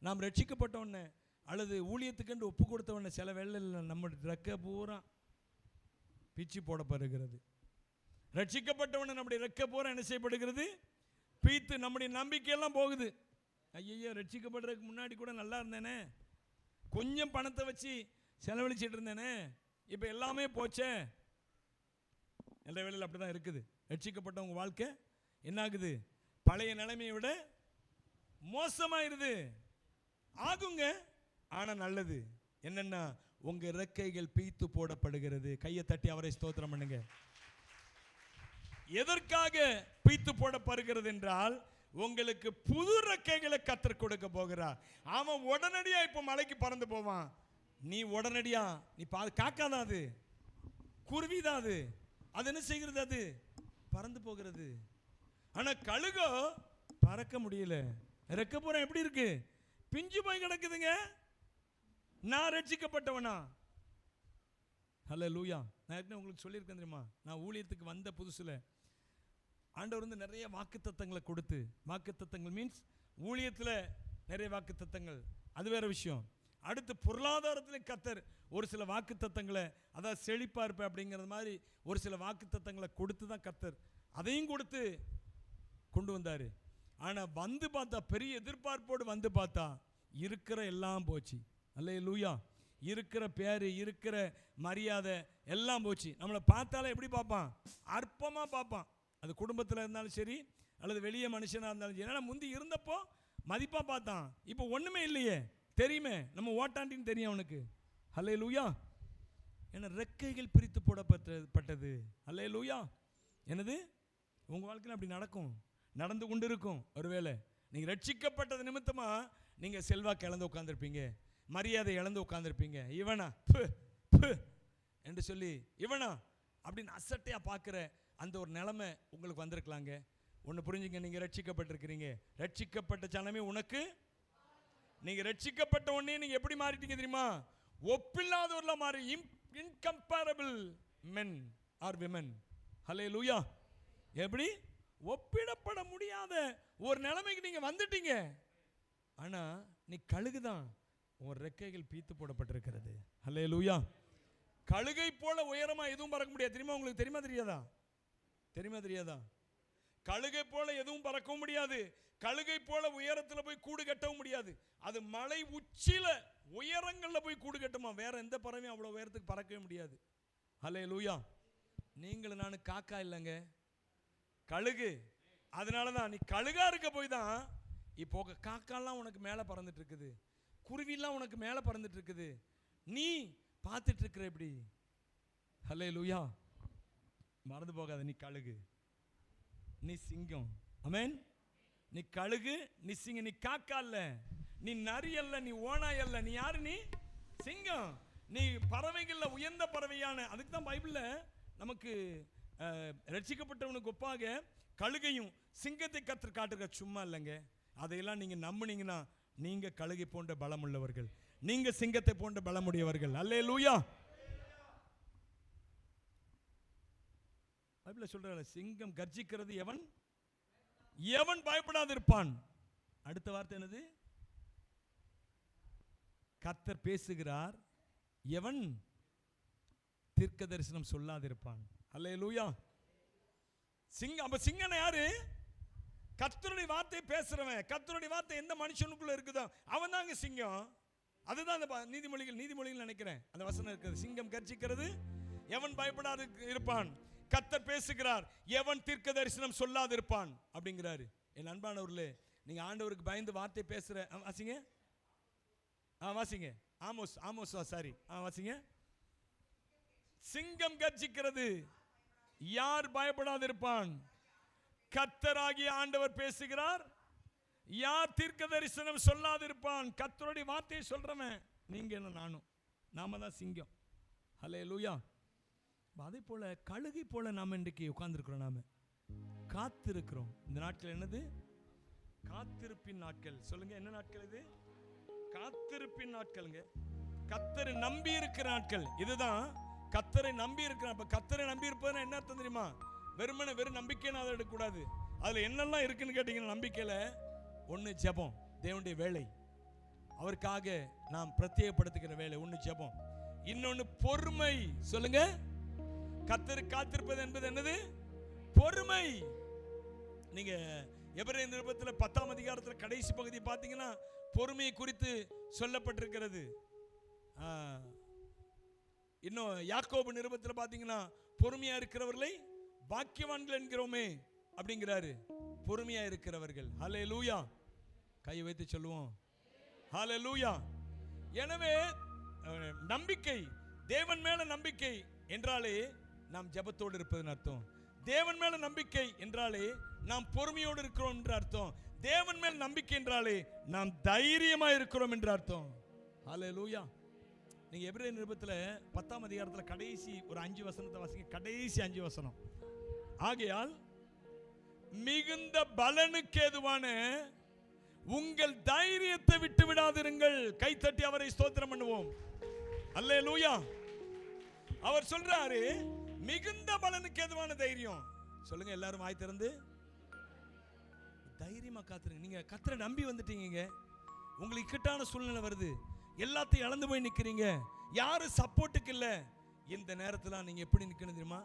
நாம் ரட்சிக்கப்பட்ட உடனே அல்லது ஊழியத்துக்கென்று ஒப்பு கொடுத்த உடனே சில வேளைகளில் நம்ம ரெக்கை பூரா பிச்சு போடப்படுகிறது. ரட்சிக்கப்பட்டவன நம்முடைய ரெக்க பூரா என்ன செய்யப்படுகிறது? பீத்து நம்முடைய நம்பிக்கையெல்லாம் போகுது. ஐயோ, ரட்சிக்கப்படுறதுக்கு முன்னாடி கூட நல்லா இருந்தேனே, கொஞ்சம் பணத்தை வச்சு செலவழிச்சிட்டு இருந்தேனே, இப்போ எல்லாமே போச்சே. எல்லா வேளையில் அப்படி தான் இருக்குது. ரட்சிக்கப்பட்டவங்க வாழ்க்கை என்ன ஆகுது? பழைய நிலைமையை விட மோசமாயிருது. ஆகுங்க. ஆனால் நல்லது என்னன்னா, உங்க ரெக்கைகள் பீத்து போடப்படுகிறது. கையை தட்டி அவரை ஸ்தோத்திரம் பண்ணுங்க. எதற்காக பீத்து போடப்படுகிறது என்றால், உங்களுக்கு புது ரெக்கைகளை கர்த்தர் கொடுக்க போகிறார். அவன் உடனடியா இப்ப மலைக்கு பறந்து போவான். நீ உடனடியா நீ காக்காதான், அது குருவிதான், அது என்ன செய்கிறது? அது பறந்து போகிறது. ஆனா கழுகோ பறக்க முடியல. ரெக்க பூரா எப்படி இருக்கு? பிஞ்சு போய் கிடக்குதுங்க. நான் ரட்சிக்கப்பட்டவனா? ஹல்லேலூயா. நான் ஏற்கனவே உங்களுக்கு சொல்லியிருக்கேன் தெரியுமா, நான் ஊழியத்துக்கு வந்த புதுசுல ஆண்டவர் வந்து நிறைய வாக்குத்தத்தங்களை கொடுத்து, வாக்குத்தத்தங்கள் மீன்ஸ் ஊழியத்தில் நிறைய வாக்குத்தத்தங்கள், அது வேற விஷயம். அடுத்து பொருளாதாரத்திலும் கர்த்தர் ஒரு சில வாக்குத்தத்தங்களை, அதாவது செழிப்பா இருப்பேன் அப்படிங்கிறது மாதிரி ஒரு சில வாக்குத்தத்தங்களை கொடுத்து தான் கர்த்தர் அதையும் கொடுத்து கொண்டு வந்தார். ஆனால் வந்து பார்த்தா, பெரிய எதிர்பார்ப்போடு வந்து பார்த்தா இருக்கிற எல்லாம் போச்சு. அல்லேலூயா. இருக்கிற பேர், இருக்கிற மரியாதை எல்லாம் போச்சு. நம்மளை பார்த்தாலே எப்படி பார்ப்பான்? அற்பமாக பார்ப்பான். அது குடும்பத்தில் இருந்தாலும் சரி, அல்லது வெளியே மனுஷனாக இருந்தாலும் சரி. ஏன்னா முந்தி இருந்தப்போ மதிப்பாக பார்த்தான், இப்போ ஒன்றுமே இல்லையே, தெரியுமே, நம்ம ஓட்டாண்டின்னு தெரியும் அவனுக்கு. அல்லேலூயா. ஏன்னா ரெக்கைகள் பிரித்து போடப்பட்டது. அல்லேலூயா. என்னது? உங்கள் வாழ்க்கையில் அப்படி நடக்கும், நடந்து கொண்டு இருக்கும். ஒருவேளை நீங்கள் ரட்சிக்கப்பட்டது நிமித்தமாக நீங்கள் செல்வாக்கு இழந்து உட்காந்துருப்பீங்க, மரியாதை இழந்து உட்காந்துருப்பீங்க. இவனா என்று சொல்லி, இவனா அப்படின்னு அசட்டையாக பார்க்குற அந்த ஒரு நிலைமை உங்களுக்கு வந்திருக்கலாங்க. ஒன்று புரிஞ்சுங்க, நீங்கள் ரட்சிக்கப்பட்டிருக்கிறீங்க. ரட்சிக்கப்பட்ட ஜனமே உனக்கு, நீங்கள் ரட்சிக்கப்பட்ட உடனே நீங்கள் எப்படி மாறிட்டீங்க தெரியுமா? ஒப்பில்லாதவர்களாக மாறி, இன்கம்பேரபிள் மென் ஆர் விமன். ஹல்லேலூயா. எப்படி? ஒப்பிடப்பட முடியாத ஒரு நிலைமைக்கு நீங்கள் வந்துட்டீங்க. ஆனால் நீ கழுகுதான், உன் ரெக்கைகள் பீத்து போடப்பட்டிருக்கிறது. ஹல்லேலூயா. கழுகை போல உயரமாக எதுவும் பறக்க முடியாது. தெரியுமா உங்களுக்கு? தெரியுமா தெரியாதா? தெரியுமா தெரியாதா? கழுகை போல எதுவும் பறக்கவும் முடியாது. கழுகை போல உயரத்தில் போய் கூடு கட்டவும் முடியாது. அது மலை உச்சில உயரங்களில் போய் கூடு கட்டுமா. வேற எந்த பறவையும் அவ்வளோ உயரத்துக்கு பறக்கவே முடியாது. ஹல்லேலூயா. நீங்களும் நான் காக்கா இல்லைங்க, கழுகு. அதனால தான் நீ கழுகா இருக்க போய் தான் இப்போ காக்காலாம் உனக்கு மேலே பறந்துட்டு இருக்குது, குருவிலாம் உனக்கு மேலே பறந்துட்டு இருக்குது, நீ பார்த்துட்டு இருக்கிற எப்படி? ஹல்லேலூயா. மறந்து போகாத, நீ கழுகு, நீ சிங்கம். ஆமென். நீ கழுகு, நீ சிங்கம். நீ காக்கா அல்ல, நீ நரி அல்ல, நீ ஓனாய் அல்ல. நீ யாரு? நீ சிங்கம். நீ பறவைகளில் உயர்ந்த பறவையான. அதுக்கு தான் பைபிளில் நமக்கு ரட்சிக்கப்பட்டவனுக்கு ஒப்பாக கழுகையும் சிங்கத்தை கர்த்தர் காட்டுற. சும்மா இல்லைங்க, அதையெல்லாம் நீங்கள் நம்பினீங்கன்னா நீங்கள் கழுகை போன்ற பலம் உள்ளவர்கள், நீங்கள் சிங்கத்தை போன்ற பலமுடையவர்கள். அல்லேலூயா. பைபிளில் சொல்ற, சிங்கம் கர்ஜிக்கிறது எவன் எவன் பயப்படாது இருப்பான். அடுத்த வார்த்தை என்னது? கர்த்தர் பேசுகிறார், எவன் தீர்க்க தரிசனம் சொல்லாதிருப்பான். அல்லேலூயா. சிங்கம். அப்ப சிங்கம் யாரு? கர்த்தருடைய வார்த்தை பேசுறவன். கர்த்தருடைய வார்த்தை எந்த மனுஷனுக்குள்ள இருக்குதோ அவன் தாங்க சிங்கம். அதுதான் அந்த நீதிமொழிகள் நினைக்கிறேன் அந்த வசனம் இருக்குது. சிங்கம் கர்ஜிக்கிறது, எவன் பயப்படாது இருப்பான். கர்த்தர் பேசுகிறார், எவன் தீர்க்க தரிசனம் சொல்லாது இருப்பான் அப்படிங்கிறாரு. என் அன்பானவர்களே, நீங்க ஆண்டவருக்கு பயந்து வார்த்தை பேசுற. வாசிங்க, வாசிங்க. ஆமோஸ் சாரி, வாசிங்க. சிங்கம் கர்ஜிக்கிறது, யார் பயப்படாது இருப்பான்? கர்த்தராகிய ஆண்டவர் பேசுகிறார், யார் தீர்க்க தரிசனம் சொல்லாது இருப்பான்? கர்த்தருடைய வார்த்தையை சொல்றவன் நீங்க என்ன நானும், நாம தான் சிங்கம். ஹல்லேலூயா. அதே போல கழுகை போல நாம இன்றைக்கு உட்கார்ந்துருக்கிறோம், நாம காத்திருக்கிறோம். இந்த நாட்கள் என்னது? காத்திருப்பின் நாட்கள். சொல்லுங்க, என்ன நாட்கள் இது? காத்திருப்பின் நாட்கள்ங்க. கர்த்தரை நம்பி இருக்கிற நாட்கள். இதுதான் கர்த்தரை நம்பி இருக்கிற. அப்ப கர்த்தரை நம்பி இருப்பதுன்னா என்ன அர்த்தம் தெரியுமா? வெறும் நம்பிக்கைன்னு அதை எடுக்கக்கூடாது. அதுல என்னெல்லாம் இருக்குன்னு கேட்டீங்கன்னா, நம்பிக்கையில ஒன்று ஜெபம், தேவனுடைய வேலை, அவருக்காக நாம் பிரத்யேகப்படுத்துகிற வேலை ஒன்று ஜெபம். இன்னொன்று பொறுமை. சொல்லுங்க, கர்த்தருக்கு காத்திருப்பது என்பது என்னது? பொறுமை. நீங்க எபிரேயர் நிருபத்தில் 10ஆம் அதிகாரத்தில் கடைசி பகுதி பார்த்தீங்கன்னா பொறுமையை குறித்து சொல்லப்பட்டிருக்கிறது. இன்னும் யாக்கோபு நிருபத்தில் பார்த்தீங்கன்னா பொறுமையா இருக்கிறவர்களை பாக்கியவான்கள் என்கிறோமே அப்படிங்கிறாரு. பொறுமையா இருக்கிறவர்கள். ஹல்லேலூயா. கை வைத்து சொல்லுவோம், ஹல்லேலூயா. எனவே நம்பிக்கை, தேவன் மேல நம்பிக்கை என்றாலே நாம் ஜெபத்தோடு இருப்பதுன்னு அர்த்தம். தேவன் மேல நம்பிக்கை என்றாலே நாம் பொறுமையோடு இருக்கிறோம் என்று அர்த்தம். தேவன் மேல் நம்பிக்கை என்றாலே நாம் தைரியமா இருக்கிறோம் என்று அர்த்தம். ஹல்லேலூயா. நீங்க எபிரேயர் நிருபத்தில் 10ஆம் அதிகாரத்தில் கடைசி ஒரு 5 வசனத்தை வாசிங்க. கடைசி 5 வசனம். ஆகையால் மிகுந்த பலனுக்கு ஏதுவான உங்கள் தைரியத்தை விட்டு விடாதிருங்கள். கைத்தட்டி அவரை ஸ்தோத்திரம் பண்ணுவோம். அல்லேலூயா. அவர் சொல்றாரு, மிகுந்த பலனுக்கு ஏதுவான தைரியம். சொல்லுங்க எல்லாரும் வாய் திறந்து. தைரியமா காத்துருங்க. நீங்க கர்த்தரை நம்பி வந்துட்டீங்க, உங்களுக்கு இக்கட்டான சூழ்நிலை வருது, எல்லாத்தையும் இழந்து போய் நிக்கிறீங்க, யாரும் சப்போர்ட்டுக்கு இல்ல. இந்த நேரத்துல நீங்க எப்படி நிக்கணும் தெரியுமா?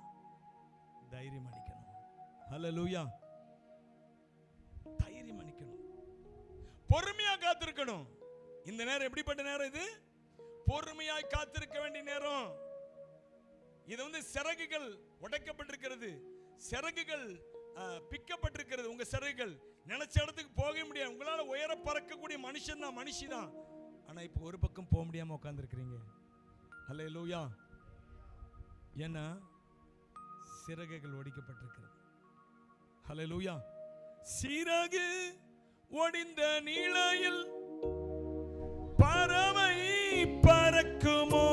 தைரியமா நிக்கணும். ஹல்லேலூயா. தைரியமா நிக்கணும், பொறுமையா காத்திருக்கணும். இந்த நேரம் எப்படிப்பட்ட நேரம் இது? பொறுமையாய் காத்திருக்க வேண்டிய நேரம். இது சிறகுகள் உடைக்கப்பட்டிருக்கிறது, சிறகுகள் பிக்கப்பட்டிருக்கிறது. உங்க சிறகுகள் நினைச்ச இடத்துக்கு போக முடியாது. உங்களால உயர பறக்கக்கூடிய மனுஷன் தான், மனுஷி தான். ஆனா இப்ப ஒரு பக்கம் போக முடியாம உட்கார்ந்திருக்கிறீங்க. ஹல்லேலூயா. ஏன்னா சிறகுகள் ஒடிக்கப்பட்டிருக்கிறது. ஹல்லேலூயா. சிறகு ஒடிந்த நீளையில் பறவை பறக்குமோ?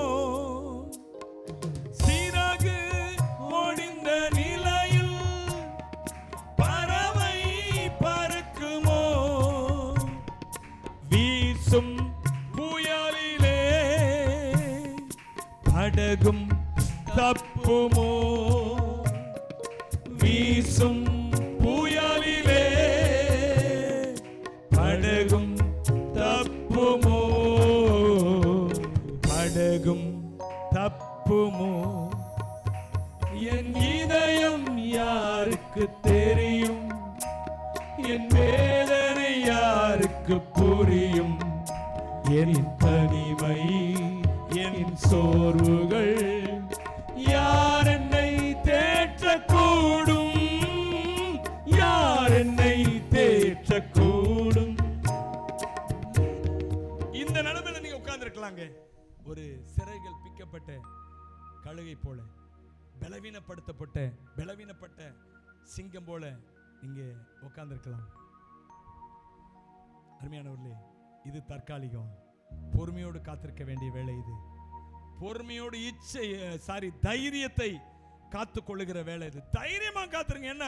சிறகு ஒடிந்த நிலையில் பறவை பறக்குமோ? வீசும் புயலிலே படகும் தப்புமோ? வீசும் புயலிலே படகும் தப்புமோ? படகும் தப்புமோ? என் இதயம் யாருக்கு தெரியும்? என் வேதனை யாருக்கு புரியும்? என் தனிமை, என் சோர்வுகள் யார் என்னை தேற்றக்கூடும்? யார் என்னை தேற்றக்கூடும்? இந்த நிலைமையில நீங்க உட்கார்ந்து இருக்கலாங்க. ஒரு சிறைகள் பிக்கப்பட்ட கழுகை போல, பலவீனப்பட்ட சிங்கம் போல நீங்க உட்கார்ந்து இருக்கலாம். அருமையானவர்களே, இது தற்காலிகம். பொறுமையோடு காத்திருக்க வேண்டிய வேலை இது. பொறுமையோடு தைரியத்தை காத்து கொள்ளுகிற வேலை இது. தைரியமா காத்துருங்க. என்ன,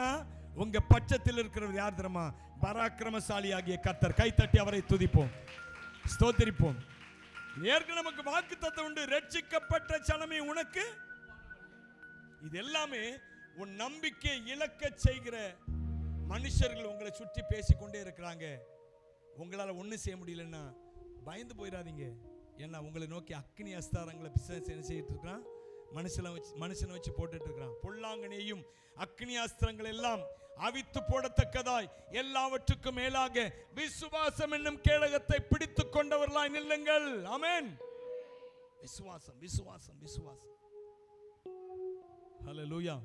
உங்க பட்சத்தில் இருக்கிறவர் யார் தெரியுமா? பராக்கிரமசாலி ஆகிய கர்த்தர். கைத்தட்டி அவரை துதிப்போம், ஸ்தோத்திரிப்போம். ஏற்கனவே நமக்கு வாக்கு தத்தம் உண்டு. ரட்சிக்கப்பட்ட சனமே உனக்கு. இது எல்லாமே உன் நம்பிக்கை இழக்க செய்கிற மனுஷர்கள் உங்களை சுற்றி பேசிக்கொண்டே இருக்கிறாங்க. உங்களால ஒண்ணு செய்ய முடியலன்னா பயந்து போயிடாதீங்க. ஏன்னா உங்களை நோக்கி அக்னி அஸ்தாரங்களை பிசாசு என்ன செய்யிட்டு இருக்கான்? மனுஷனை வச்சு போட்டுட்டு இருக்கிறான். பொல்லாங்கனையும் அக்னி அஸ்திரங்கள் எல்லாம் அவித்து போடத்தக்கதாய் எல்லாவற்றுக்கும் மேலாக விசுவாசம் என்னும் கேடகத்தை பிடித்துக் கொண்டவர்களாய் நில்லுங்கள். ஆமென். விசுவாசம், விசுவாசம், விசுவாசம். ஹல்லேலூயா.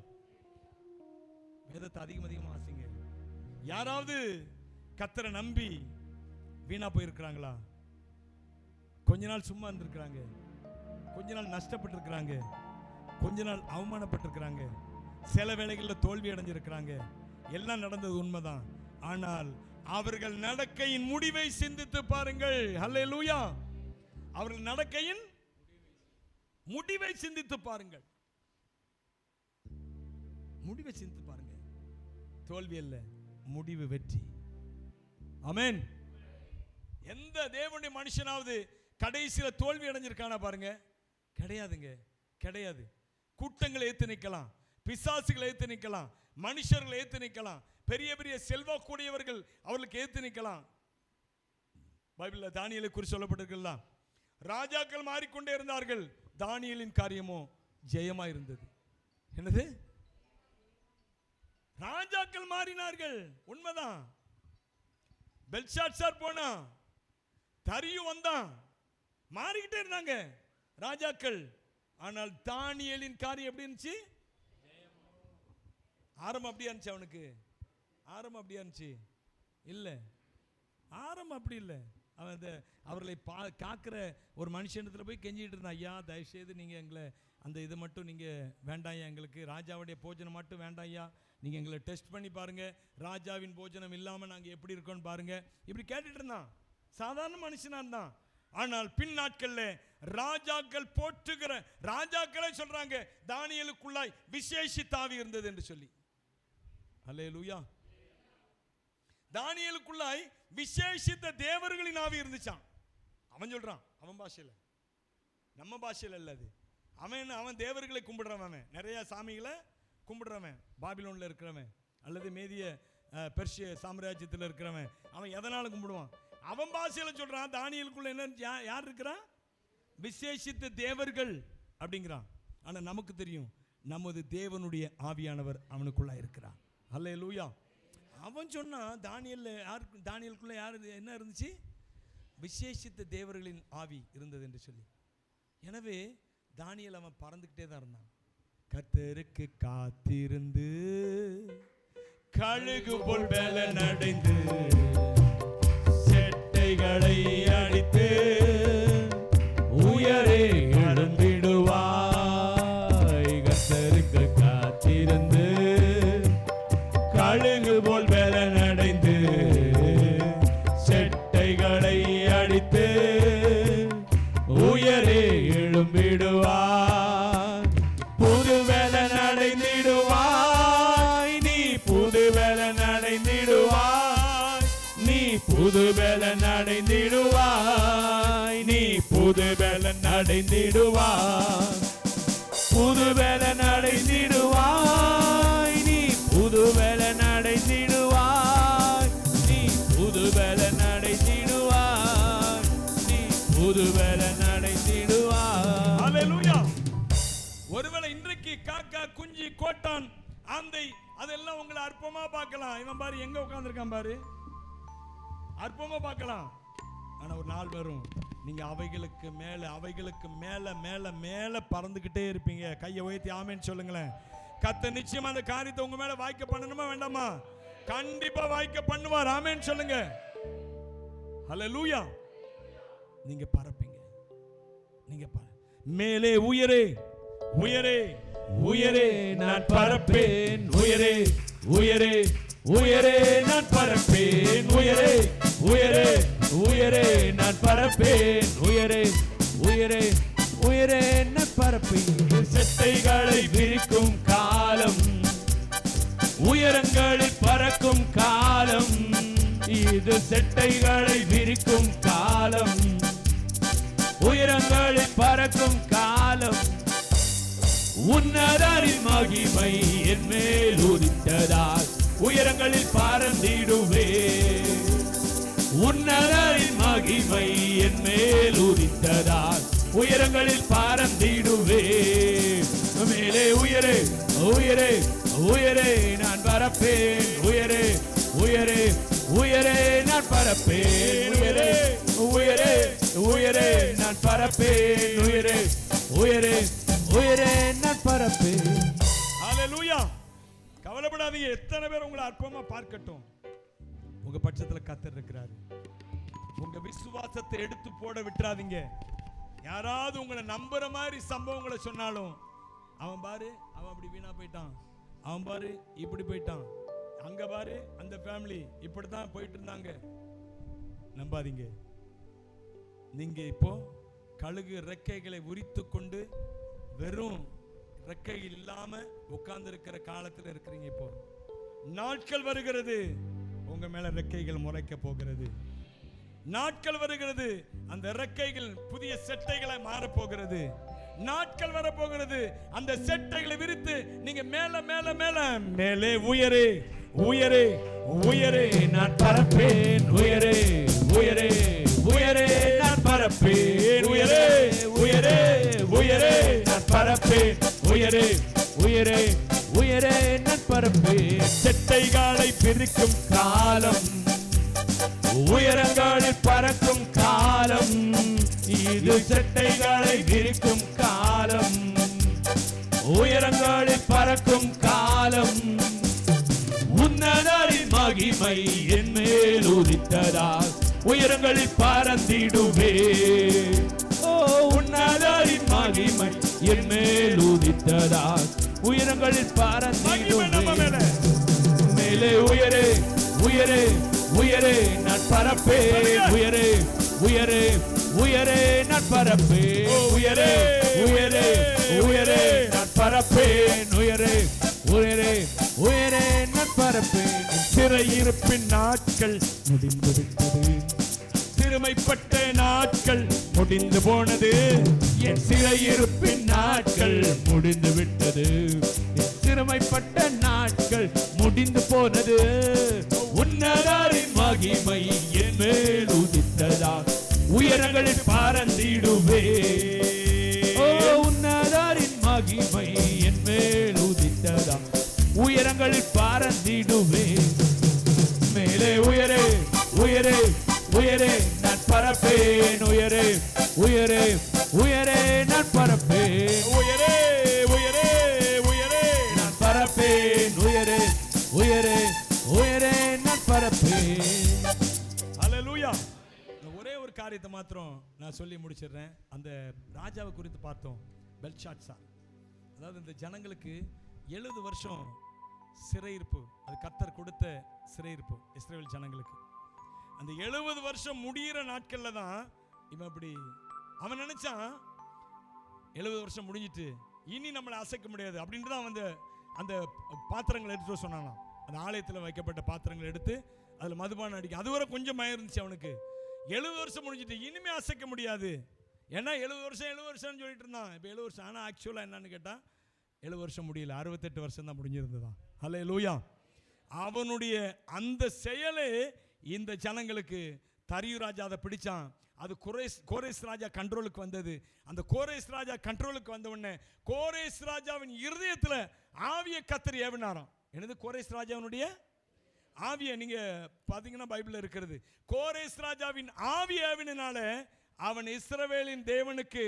வேதத்தை அதிகமா வாசிங்க. யாராவது கர்த்தரை நம்பி வீணா போயிருக்கிறாங்களா? கொஞ்ச நாள் சும்மா இருந்திருக்கிறாங்க, கொஞ்ச நாள் நஷ்டப்பட்டு இருக்கிறாங்க, கொஞ்ச நாள் அவமானப்பட்டிருக்கிறாங்க, சில வேளைகளில் தோல்வி அடைஞ்சிருக்கிறாங்க. எல்லாம் நடந்தது உண்மைதான். ஆனால் அவர்கள் நடக்கையின் முடிவை சிந்தித்து பாருங்கள். ஹல்லேலூயா. அவர்கள் நடக்கையின் முடிவை சிந்தித்து பாருங்கள். முடிவை சிந்தித்து பாருங்க. தோல்வி அல்ல, முடிவு வெற்றி. ஆமென். எந்த தேவனுடைய மனுஷனாவது கடைசியில தோல்வி அடைஞ்சிருக்கானா பாருங்க? கிடையாதுங்க, கிடையாது. கூட்டங்களை ஏத்து நிக்கலாம், பிசாசுகளை ஏத்து நிக்கலாம், மனுஷர்களை ஏத்து நிக்கலாம், பெரிய பெரிய செல்வாக்குடையவர்கள் அவர்களுக்கு ஏத்து நிக்கலாம். பைபிள்ல தானியேலை குறித்து சொல்லப்பட்டிருக்கலாம். ராஜாக்கள் மாறிக்கொண்டே இருந்தார்கள், தானியேலின் காரியமோ ஜெயமா இருந்தது. என்னது? ராஜாக்கள் மாறினார்கள், உண்மைதான். பெல்ஷாத்சார் போனா, தரியு வந்தான், மாறிக்கிட்டே இருந்தாங்க ராஜாக்கள். ஆனால் தானியேலின் காரியம் எப்படி இருந்துச்சு? ஆரம்பம் அப்படியா இருந்துச்சு? அவனுக்கு ஆரம்பம் அப்படியா இருந்துச்சு? இல்ல, ஆரம்பம் அப்படி இல்லை. அவன் அவர்களை காக்கிற ஒரு மனுஷனத்துல போய் கெஞ்சிட்டு இருந்தான். ஐயா, தயவுசெய்து நீங்க எங்களை அந்த இது மட்டும் நீங்க வேண்டாம், எங்களுக்கு ராஜாவுடைய போஜனம் மட்டும் வேண்டாம் ஐயா, நீங்க எங்களை டெஸ்ட் பண்ணி பாருங்க, ராஜாவின் போஜனம் இல்லாம நாங்க எப்படி இருக்கோம்னு பாருங்க. இப்படி கேட்டுட்டு இருந்தான். சாதாரண மனுஷனா இருந்தான். ஆனால் பின் நாட்கள்ல ராஜாக்கள் போற்றுகிற ராஜாக்களே சொல்றாங்க, தானியேலுக்குள்ளாய் விசேஷித்த ஆவி இருந்தது என்று சொல்லி. அல்லேலூயா. தானியேலுக்குள்ளாய் விசேஷித்த தேவர்களின் ஆவி இருந்துச்சான். அவன் சொல்றான், அவன் பாஷையில, நம்ம பாஷையில இல்ல அது. அவன் தேவர்களை கும்பிடுறவன், நிறைய சாமிகளை கும்பிடுறவன், பாபிலோன்ல இருக்கிறவன் அல்லது மேதிய பெர்ஷிய சாம்ராஜ்யத்தில் இருக்கிறவன். அவன் எதனால கும்பிடுவான்? அவன் பாஷையில சொல்றான். தானியேலுக்குள்ள என்ன யார் இருக்கிறான்? விசேஷித்த தேவர்கள் அப்படிங்கிறான். ஆனா நமக்கு தெரியும் நமது தேவனுடைய ஆவியானவர் அவனுக்குள்ள இருக்கிறார். அல்லேலூயா. அவன் சொன்னா தானியேலுக்குள்ள யார் என்ன இருந்துச்சு? விசேஷித்த தேவர்களின் ஆவி இருந்தது என்று சொல்லி. எனவே தானியேல் அவன் பறந்துக்கிட்டே தான் இருந்தான். கர்த்தருக்கு காத்திருந்து கழுகு போல் பலன் அடைந்து செட்டைகளை அடித்து உயரே எழும்பிடுவாய். கர்த்தருக்கு காத்திருந்து கழுகு போல் பலன் அடைந்து செட்டைகளை அடித்து உயரே எழும்பிடுவாய். புது பலன் அடைந்திடுவாய். நீ புது பலன் அடைந்திடுவாய். நீ புது பலன் அடைந்திடுவாய். நீ புது பலன் அடைந்திடுவாய். புது பலன் அடைந்திடுவாய். நீ புது பலன் அடைந்திடுவாய். நீ புது பலன் அடைந்திடுவாய். நீ புது பலன் அடைந்திடுவாய். அல்லேலூயா. ஒருவேளை இன்றைக்கு காக்கா, குஞ்சு, கோட்டான், ஆந்தை அதெல்லாம் உங்களை அற்பமா பார்க்கலாம். இவன் பாரு எங்க உட்கார்ந்திருக்கான் பாரு, அற்பமா பார்க்கலாம். ஆனா ஒரு நாள் வரும், நீங்க அவைகளுக்கு மேல மேல மேல பறந்துகிட்டே இருப்பீங்க. கையை உயர்த்தி ஆமென் சொல்லுங்களேன். கர்த்தர் நிச்சயமா அந்த காரியத்தை உங்க மேல வாய்க்க பண்ணணுமா வேண்டாமா? கண்டிப்பா வாய்க்க பண்ணுவார். ஆமென் சொல்லுங்க. ஹல்லேலூயா. நீங்க பறப்பீங்க. நீங்க மேலே உயரே உயரே உயரே நான் பறப்பேன். உயரே உயரே உயரே நான் பறப்பேன். உயரே உயரே உயரே நான் பறப்பேன். உயரே உயரே உயரே நான் பறப்பேன். செட்டைகளை விரிக்கும் காலம், உயரங்களில் பறக்கும் காலம். இது செட்டைகளை விரிக்கும் காலம், உயரங்களில் பறக்கும் காலம். உன்னதரின் மகிமை என் மேல் உதித்ததால் உயரங்களில் பறந்திடுவே. உன்னதரின் மகிமை என் மேல் உதித்ததால் உயரங்களில் பறந்திடுவே. மேலே உயரே உயரே உயரே நான் பறப்பேன். உயரே உயரே உயரே நான் பறப்பேன். உயரே உயரே உயரே நான் பறப்பேன். உயரே உயரே உயரே நான் பறப்பேன். ஹல்லேலூயா. கவலைப்படாதீங்க. எத்தனை பேர் உங்களை அற்பமா பார்க்கட்டும், உங்க பட்சத்துல கர்த்தர் இருக்கிறார். உங்க விசுவாசத்தை எடுத்து போட விட்டுறாதீங்க. யாராவது உங்களை நம்புற மாதிரி சம்பவங்களை சொன்னாலும், அவன் பாரு அவன் அப்படி வீணா போயிட்டான், அவன் பாரு இப்படி போயிட்டான், அங்க பாரு அந்த ஃபேமிலி இப்படித்தான் போயிட்டு இருந்தாங்க, நம்பாதீங்க. நீங்க இப்போ கழுகு ரெக்கைகளை உரித்து கொண்டு வெறும் ரெக்கைகள் இல்லாம உட்கார்ந்து இருக்கிற காலத்தில் இருக்கிறீங்க. இப்போ நாட்கள் வருகிறது, உங்க மேல ரெக்கைகள் முளைக்க போகிறது. நாட்கள் வருகிறது, அந்த ரெக்கைகள் புதிய செட்டைகளை மாற போகிறது. நாட்கள் வர போகிறது, அந்த செட்டைகளை விரித்து நீங்க மேல மேல மேல மேலே உயரே உயரே உயரே நான் பறப்பேன். உயரே உயரே உயரே நான் பறப்பேன். உயரே உயரே உயரே நான் பறப்பேன். உயரே உயரே உயரே நான் பறப்பேன். செட்டைகளை பிரிக்கும் காலம், உயரங்களில் பறக்கும் காலம். இது செட்டைகளை விரிக்கும் காலம், உயரங்களில் பறக்கும் காலம். உன்னதரின் மகிமை என் மேல் உதித்ததால் உயரங்களில் பறந்திடுவே. ஓ உன்னதரின் மகிமை என் மேல் உதித்ததால் உயரங்களில் பறந்திடுவே. மேலே உயரே உயரே உயரே நான் பறப்பேன். உயரே உயரே உயரே நான் பறப்பேன். உயரே உயரே உயரே நான் பறப்பேன். உயரே உயரே உயரே நான் பறப்பேன். சிறையிருப்பின் நாட்கள் முடிந்து விட்டது, சிறுமைப்பட்ட நாட்கள் முடிந்து போனது. என் சிறையிருப்பின் நாட்கள் முடிந்து விட்டது, என் சிறுமைப்பட்ட நாட்கள் முடிந்து போனது. உன்னதரின் மகிமை என் மேல் உதித்ததா உயரங்களில் பறந்திடுவே. உயரே நான் பறப்பேன், உயரே உயரே உயரே நான் பறப்பேன், உயரே உயரே உயரே நான் பறப்பேன், உயரே உயரே உயரே நான் பறப்பேன். ஹல்லேலூயா. ஒரே ஒரு காரியத்தை மாத்திரம் நான் சொல்லி முடிச்சிடுறேன். அந்த ராஜாவை குறித்து பார்த்தோம், பெல்ஷாத்சார். அதாவது இந்த ஜனங்களுக்கு 70 வருஷம் சிறையிருப்பு, அது கர்த்தர் கொடுத்த சிறையிருப்பு இஸ்ரவேல் ஜனங்களுக்கு. அந்த 70 வருஷம் முடிகிற நாட்கள்ல தான் இவன் அப்படி அவன் நினைச்சான் 70 வருஷம் முடிஞ்சிட்டு இனி நம்மளை அசைக்க முடியாது அப்படின்ட்டு தான் வந்து அந்த பாத்திரங்களை எடுத்து சொன்னானாம். அந்த ஆலயத்தில் வைக்கப்பட்ட பாத்திரங்களை எடுத்து அதில் மதுபானம் அடிக்க, அதுவரை கொஞ்சம் மயம் இருந்துச்சு அவனுக்கு. 70 வருஷம் முடிஞ்சிட்டு இனிமே அசைக்க முடியாது. ஏன்னா 70 வருஷம்னு சொல்லிட்டு இருந்தான். இப்போ 70 வருஷம். ஆனால் ஆக்சுவலாக என்னன்னு கேட்டால் 70 வருஷம் முடியல, 68 வருஷம் தான் முடிஞ்சிருந்ததான். ஹல்லேலூயா. அவனுடைய அந்த செயலே இந்த ஜனங்களுக்கு, தரியு ராஜா அதை பிடிச்சான். அது கோரேஸ் ராஜா கண்ட்ரோலுக்கு வந்தது. அந்த கோரேஸ் ராஜா கண்ட்ரோலுக்கு வந்த உடனே கோரேஸ் ராஜாவின் இருதயத்தில் ஆவிய கர்த்தர் ஏவினாராம். என்னது? கோரேஸ் ராஜாவினுடைய ஆவியை நீங்க பாத்தீங்கன்னா பைபிள்ல இருக்கிறது. கோரேஸ் ராஜாவின் ஆவி ஏவினால அவன் இஸ்ரவேலின் தேவனுக்கு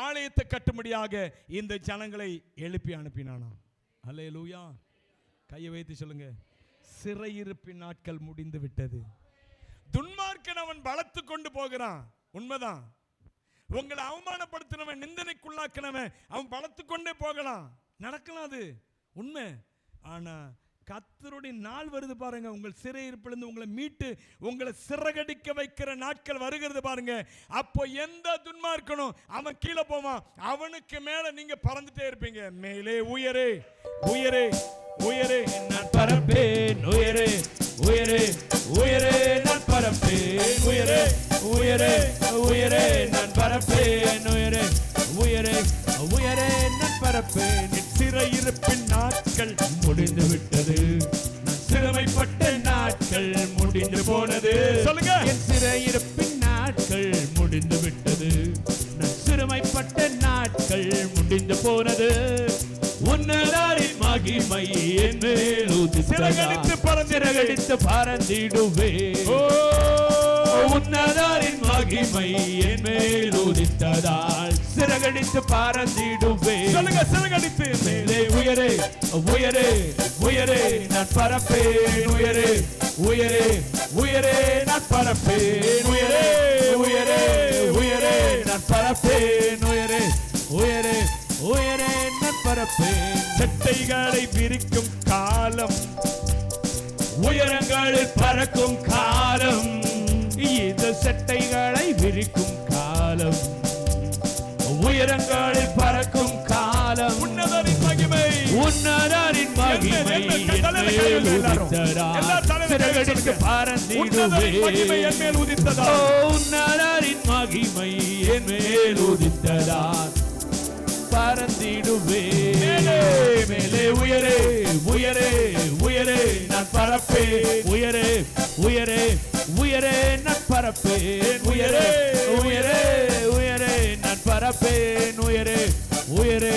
ஆலயத்தை கட்டும்படியாக இந்த ஜனங்களை எழுப்பி அனுப்பினானாம். அல்லேலூயா. கையை வைத்து சொல்லுங்க, சிறையிருப்பின் நாட்கள் முடிந்து விட்டது. துன்மார்க்கன் அவன் பலத்து கொண்டு போகிறான். உண்மைதான். உங்களை அவமானப்படுத்தினவன், நிந்தனைக்குள்ளாக்கினவன் அவன் பலத்து கொண்டே போகலாம், நடக்கலாம், அது உண்மை. ஆனா கர்த்தருடைய நாள் வருது பாருங்க, உங்கள் சிறையிருப்பிலிருந்து உங்களை மீட்டு உங்களை சிறகடிக்க வைக்கிற நாட்கள் வருகிறது பாருங்க. அப்போ எந்த துன்மார்க்கனும் அவன் கீழே போவான், அவனுக்கு மேல நீங்க பறந்துட்டே இருப்பீங்க. மேலே உயரே உயரே உயரே நான் பறப்பேன், உயரே உயரே உயரே நான் பறப்பேன், உயரே உயரே உயரே நான் பறப்பேன், உயரே உயரே உயரே நான் பறப்பேன். சிறையிருப்பின் நாட்கள் முடிந்து விட்டது, நான் சிறுமைப்பட்ட நாட்கள் முடிந்து போனது. சொல்லுங்க, என் சிறையிருப்பின் நாட்கள் முடிந்து விட்டது, நான் சிறுமைப்பட்ட நாட்கள் முடிந்து போனது. உன்னதாரின் மகிமை என் மேல் சிறகடித்து பறந்திடுவே. உன்னதாரின் மகிமை என் மேல் உதித்ததால் சிறகடித்து பறந்திடுவே. சொல்லுங்க, சிறகடித்து மேலே உயரே உயரே உயரே நான் பறப்பேன், உயரே உயரே உயரே நான் பறப்பேன், உயரே உயரே உயரே நான் பறப்பேன், உயரே உயரே உயரே நான் பறப்பேன். சட்டைகளை விரிக்கும் காலம், உயரங்களில் பறக்கும் காலம், இந்த சட்டைகளை விரிக்கும் காலம், உயரங்களில் பறக்கும் காலம். உன்னதரின் மகிமை, உன்னதரின் மகிமை சிறகடித்து பறந்திடுவே. உன்னதரின் மகிமை என் மேல் உதித்ததா பறந்திடுவே. மேலே உயரே உயரே உயரே நான் பறப்பேன், உயரே உயரே உயரே நான் பறப்பேன், உயரே உயரே உயரே நான் பறப்பேன், உயரே உயரே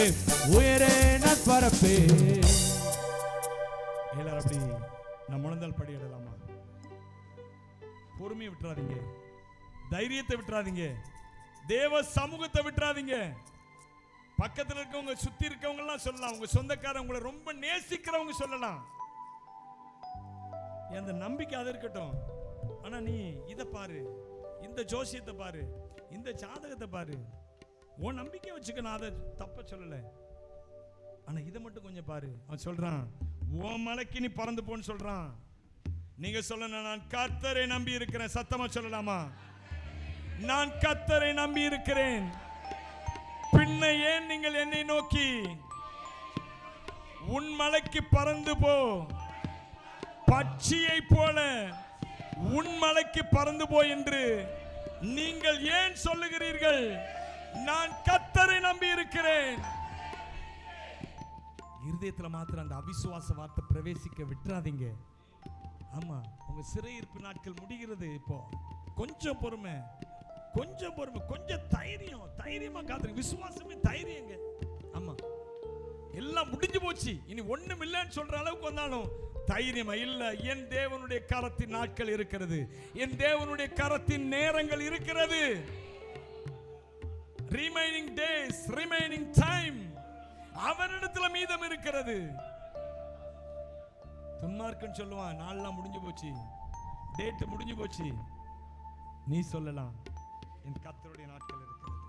உயரே நான் பறப்பேன். எல்லாரும் அப்படி நான் முழந்தால் படியிடலாமா? பொறுமையை விட்டுறாதீங்க, தைரியத்தை விட்டுறாதீங்க, தேவ சமூகத்தை விட்டுறாதீங்க. பக்கத்தில் இருக்கவங்க, சுத்தி இருக்கவங்க எல்லாம் சொல்லலாம், உங்க சொந்தக்காரங்க, உங்களை ரொம்ப நேசிக்கிறவங்க சொல்லலாம், அந்த நம்பிக்கை அது இருக்கட்டும். ஆனா நீ இதை பாரு, இந்த ஜோசியத்தை பாரு, இந்த ஜாதகத்தை பாரு, உன் நம்பிக்கை வச்சுக்க, நான் அதை தப்ப சொல்லல. ஆனா இதை மட்டும் கொஞ்சம் பாரு. அவன் சொல்றான், உன் மலைக்கு நீ பறந்து போன்னு சொல்றான். நீங்க சொல்லணும், நான் கர்த்தரை நம்பி இருக்கிறேன். சத்தமா சொல்லலாமா? நான் கர்த்தரை நம்பி இருக்கிறேன். பின்ன ஏன் நீங்கள் என்னை நோக்கி உன் மலைக்கு பறந்து போ, பட்சியை போல உன் மலைக்கு பறந்து போ என்று நீங்கள் ஏன் சொல்லுகிறீர்கள்? நான் கர்த்தரை நம்பி இருக்கிறேன். இருதயத்துல மாத்திரம் அந்த அவிசுவாச வார்த்தை பிரவேசிக்க விட்டுறாதீங்க. ஆமா, உங்க சிறையிருப்பு நாட்கள் முடிகிறது. இப்போ கொஞ்சம் பொறுமை, கொஞ்சம் பொறுமை, கொஞ்சம் தைரியமா காத்துருங்க. விசுவாசமே தைரியங்க. ஆமா, எல்லாம் முடிஞ்சு போச்சு, இனி ஒண்ணும் இல்லைன்னு சொல்ற அளவுக்கு வந்தாலும் தைரியமா இல்ல, என் தேவனுடைய கரத்தின் நாட்கள் இருக்கிறது, என் தேவனுடைய கரத்தின் நேரங்கள் இருக்கிறது. ரிமைனிங் டேஸ், ரிமைனிங் டைம், அவரிடத்துல மீதம் இருக்கிறது. துன்மார்க்கன் சொல்லுவான், நாளெல்லாம் முடிஞ்சு போச்சு, டேட் முடிஞ்சு போச்சு. நீ சொல்லலாம், என் கர்த்தருடைய நாட்கள் இருக்கிறது.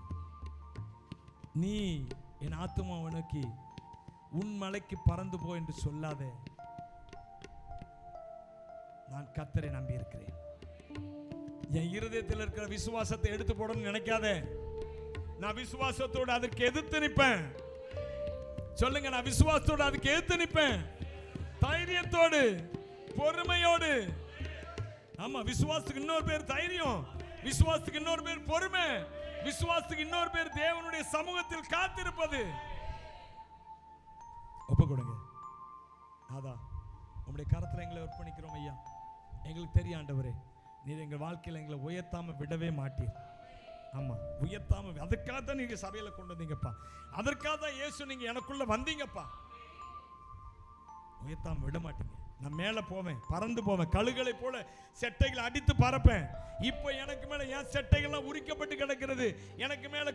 நீ என் ஆத்துமாவை நோக்கி உன் மலைக்கு பறந்து போ என்று சொல்லாதே. நான் கர்த்தரை நம்பி இருக்கிறேன். என் இருதயத்தில் இருக்கிற விசுவாசத்தை எடுத்து போடணும்னு நினைக்காதே. நான் விசுவாசத்தோடு அதற்கு எதிர்த்து நிற்பேன். சொல்லுங்க, நான் விசுவாசத்தோடு அதுக்கு எதிர்த்து நிற்பேன். தைரியத்தோடு, பொறுமையோடு. ஆமா, விசுவாசத்துக்கு இன்னொரு பேர் தைரியம், விசுவாசத்துக்கு இன்னொரு பேர் பொறுமை, விசுவாசத்துக்கு இன்னொரு பேர் தேவனுடைய சமூகத்தில் காத்திருப்பது. ஒப்பு கொடுங்க. அதான் உங்களுடைய கரத்தில் எங்களை அர்ப்பணிக்கிறோம் ஐயா. எங்களுக்கு தெரியும் ஆண்டவரே, நீர் எங்கள் வாழ்க்கையில் எங்களை உயர்த்தாம விடவே மாட்டீர். ஆமா, உயர்த்தாம, அதுக்காக தான் நீங்க சபையில கொண்டு வந்தீங்கப்பா, அதற்காக தான் இயேசு நீங்க எனக்குள்ள வந்தீங்கப்பா. உயர்த்தாம விட மாட்டீங்க. நான் மேல போவேன், பறந்து போவேன், கழுகளை போல செட்டைகளை அடித்து பறப்பேன். இப்போ எனக்கு மேல என் செட்டைகள்லாம் உரிக்கப்பட்டு கிடக்கிறது. எனக்கு மேல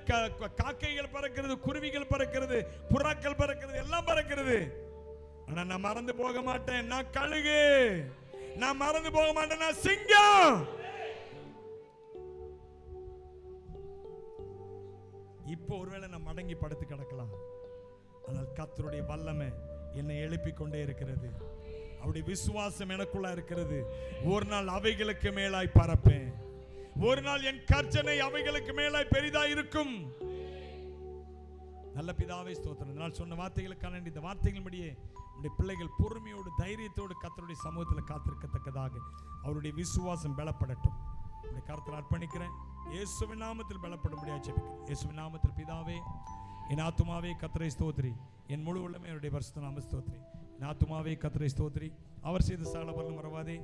காக்கைகள் பறக்கிறது, குருவிகள் பறக்கிறது, புறாக்கள் பறக்கிறது, எல்லாம் பறக்கிறது. ஆனா நான் மறந்து போக மாட்டேன். நான் கழுகு, நான் மறந்து போக மாட்டேன். நான் சிங்கம். இப்போ ஒருவேளை நான் மடங்கி படுத்து கிடக்கலாம், ஆனால் கர்த்தருடைய வல்லமை என்னை எழுப்பிக் கொண்டே இருக்கிறது. அவருடைய விசுவாசம் எனக்குள்ள இருக்கிறது. ஒரு நாள் அவைகளுக்கு மேலாய் பறப்பேன். ஒரு நாள் என் கர்ச்சனை அவைகளுக்கு மேலாய் பெரிதா இருக்கும். நல்ல பிதாவே ஸ்தோத்திரம். இந்த நாள் சொன்ன வார்த்தைகளுக்கான இந்த வார்த்தைகளின்படியே உடைய பிள்ளைகள் பொறுமையோடு, தைரியத்தோடு கர்த்தருடைய சமூகத்தில் காத்திருக்கத்தக்கதாக அவருடைய விசுவாசம் பலப்படட்டும். உடைய கருத்தில் அர்ப்பணிக்கிறேன். இயேசுவின் நாமத்தில் பலப்படும்படியாக ஜெபிக்கிறேன். இயேசுவின் நாமத்தில் பிதாவே, என் ஆத்துமாவே கர்த்தரை ஸ்தோத்திரி, என் முழு உள்ளமே அவருடைய பரிசுத்த நாமத்தை ஸ்தோத்திரி. என் ஆத்துமாவே கர்த்தரை ஸ்தோத்திரி, அவர் செய்த சகல பலனும் மறவாதே.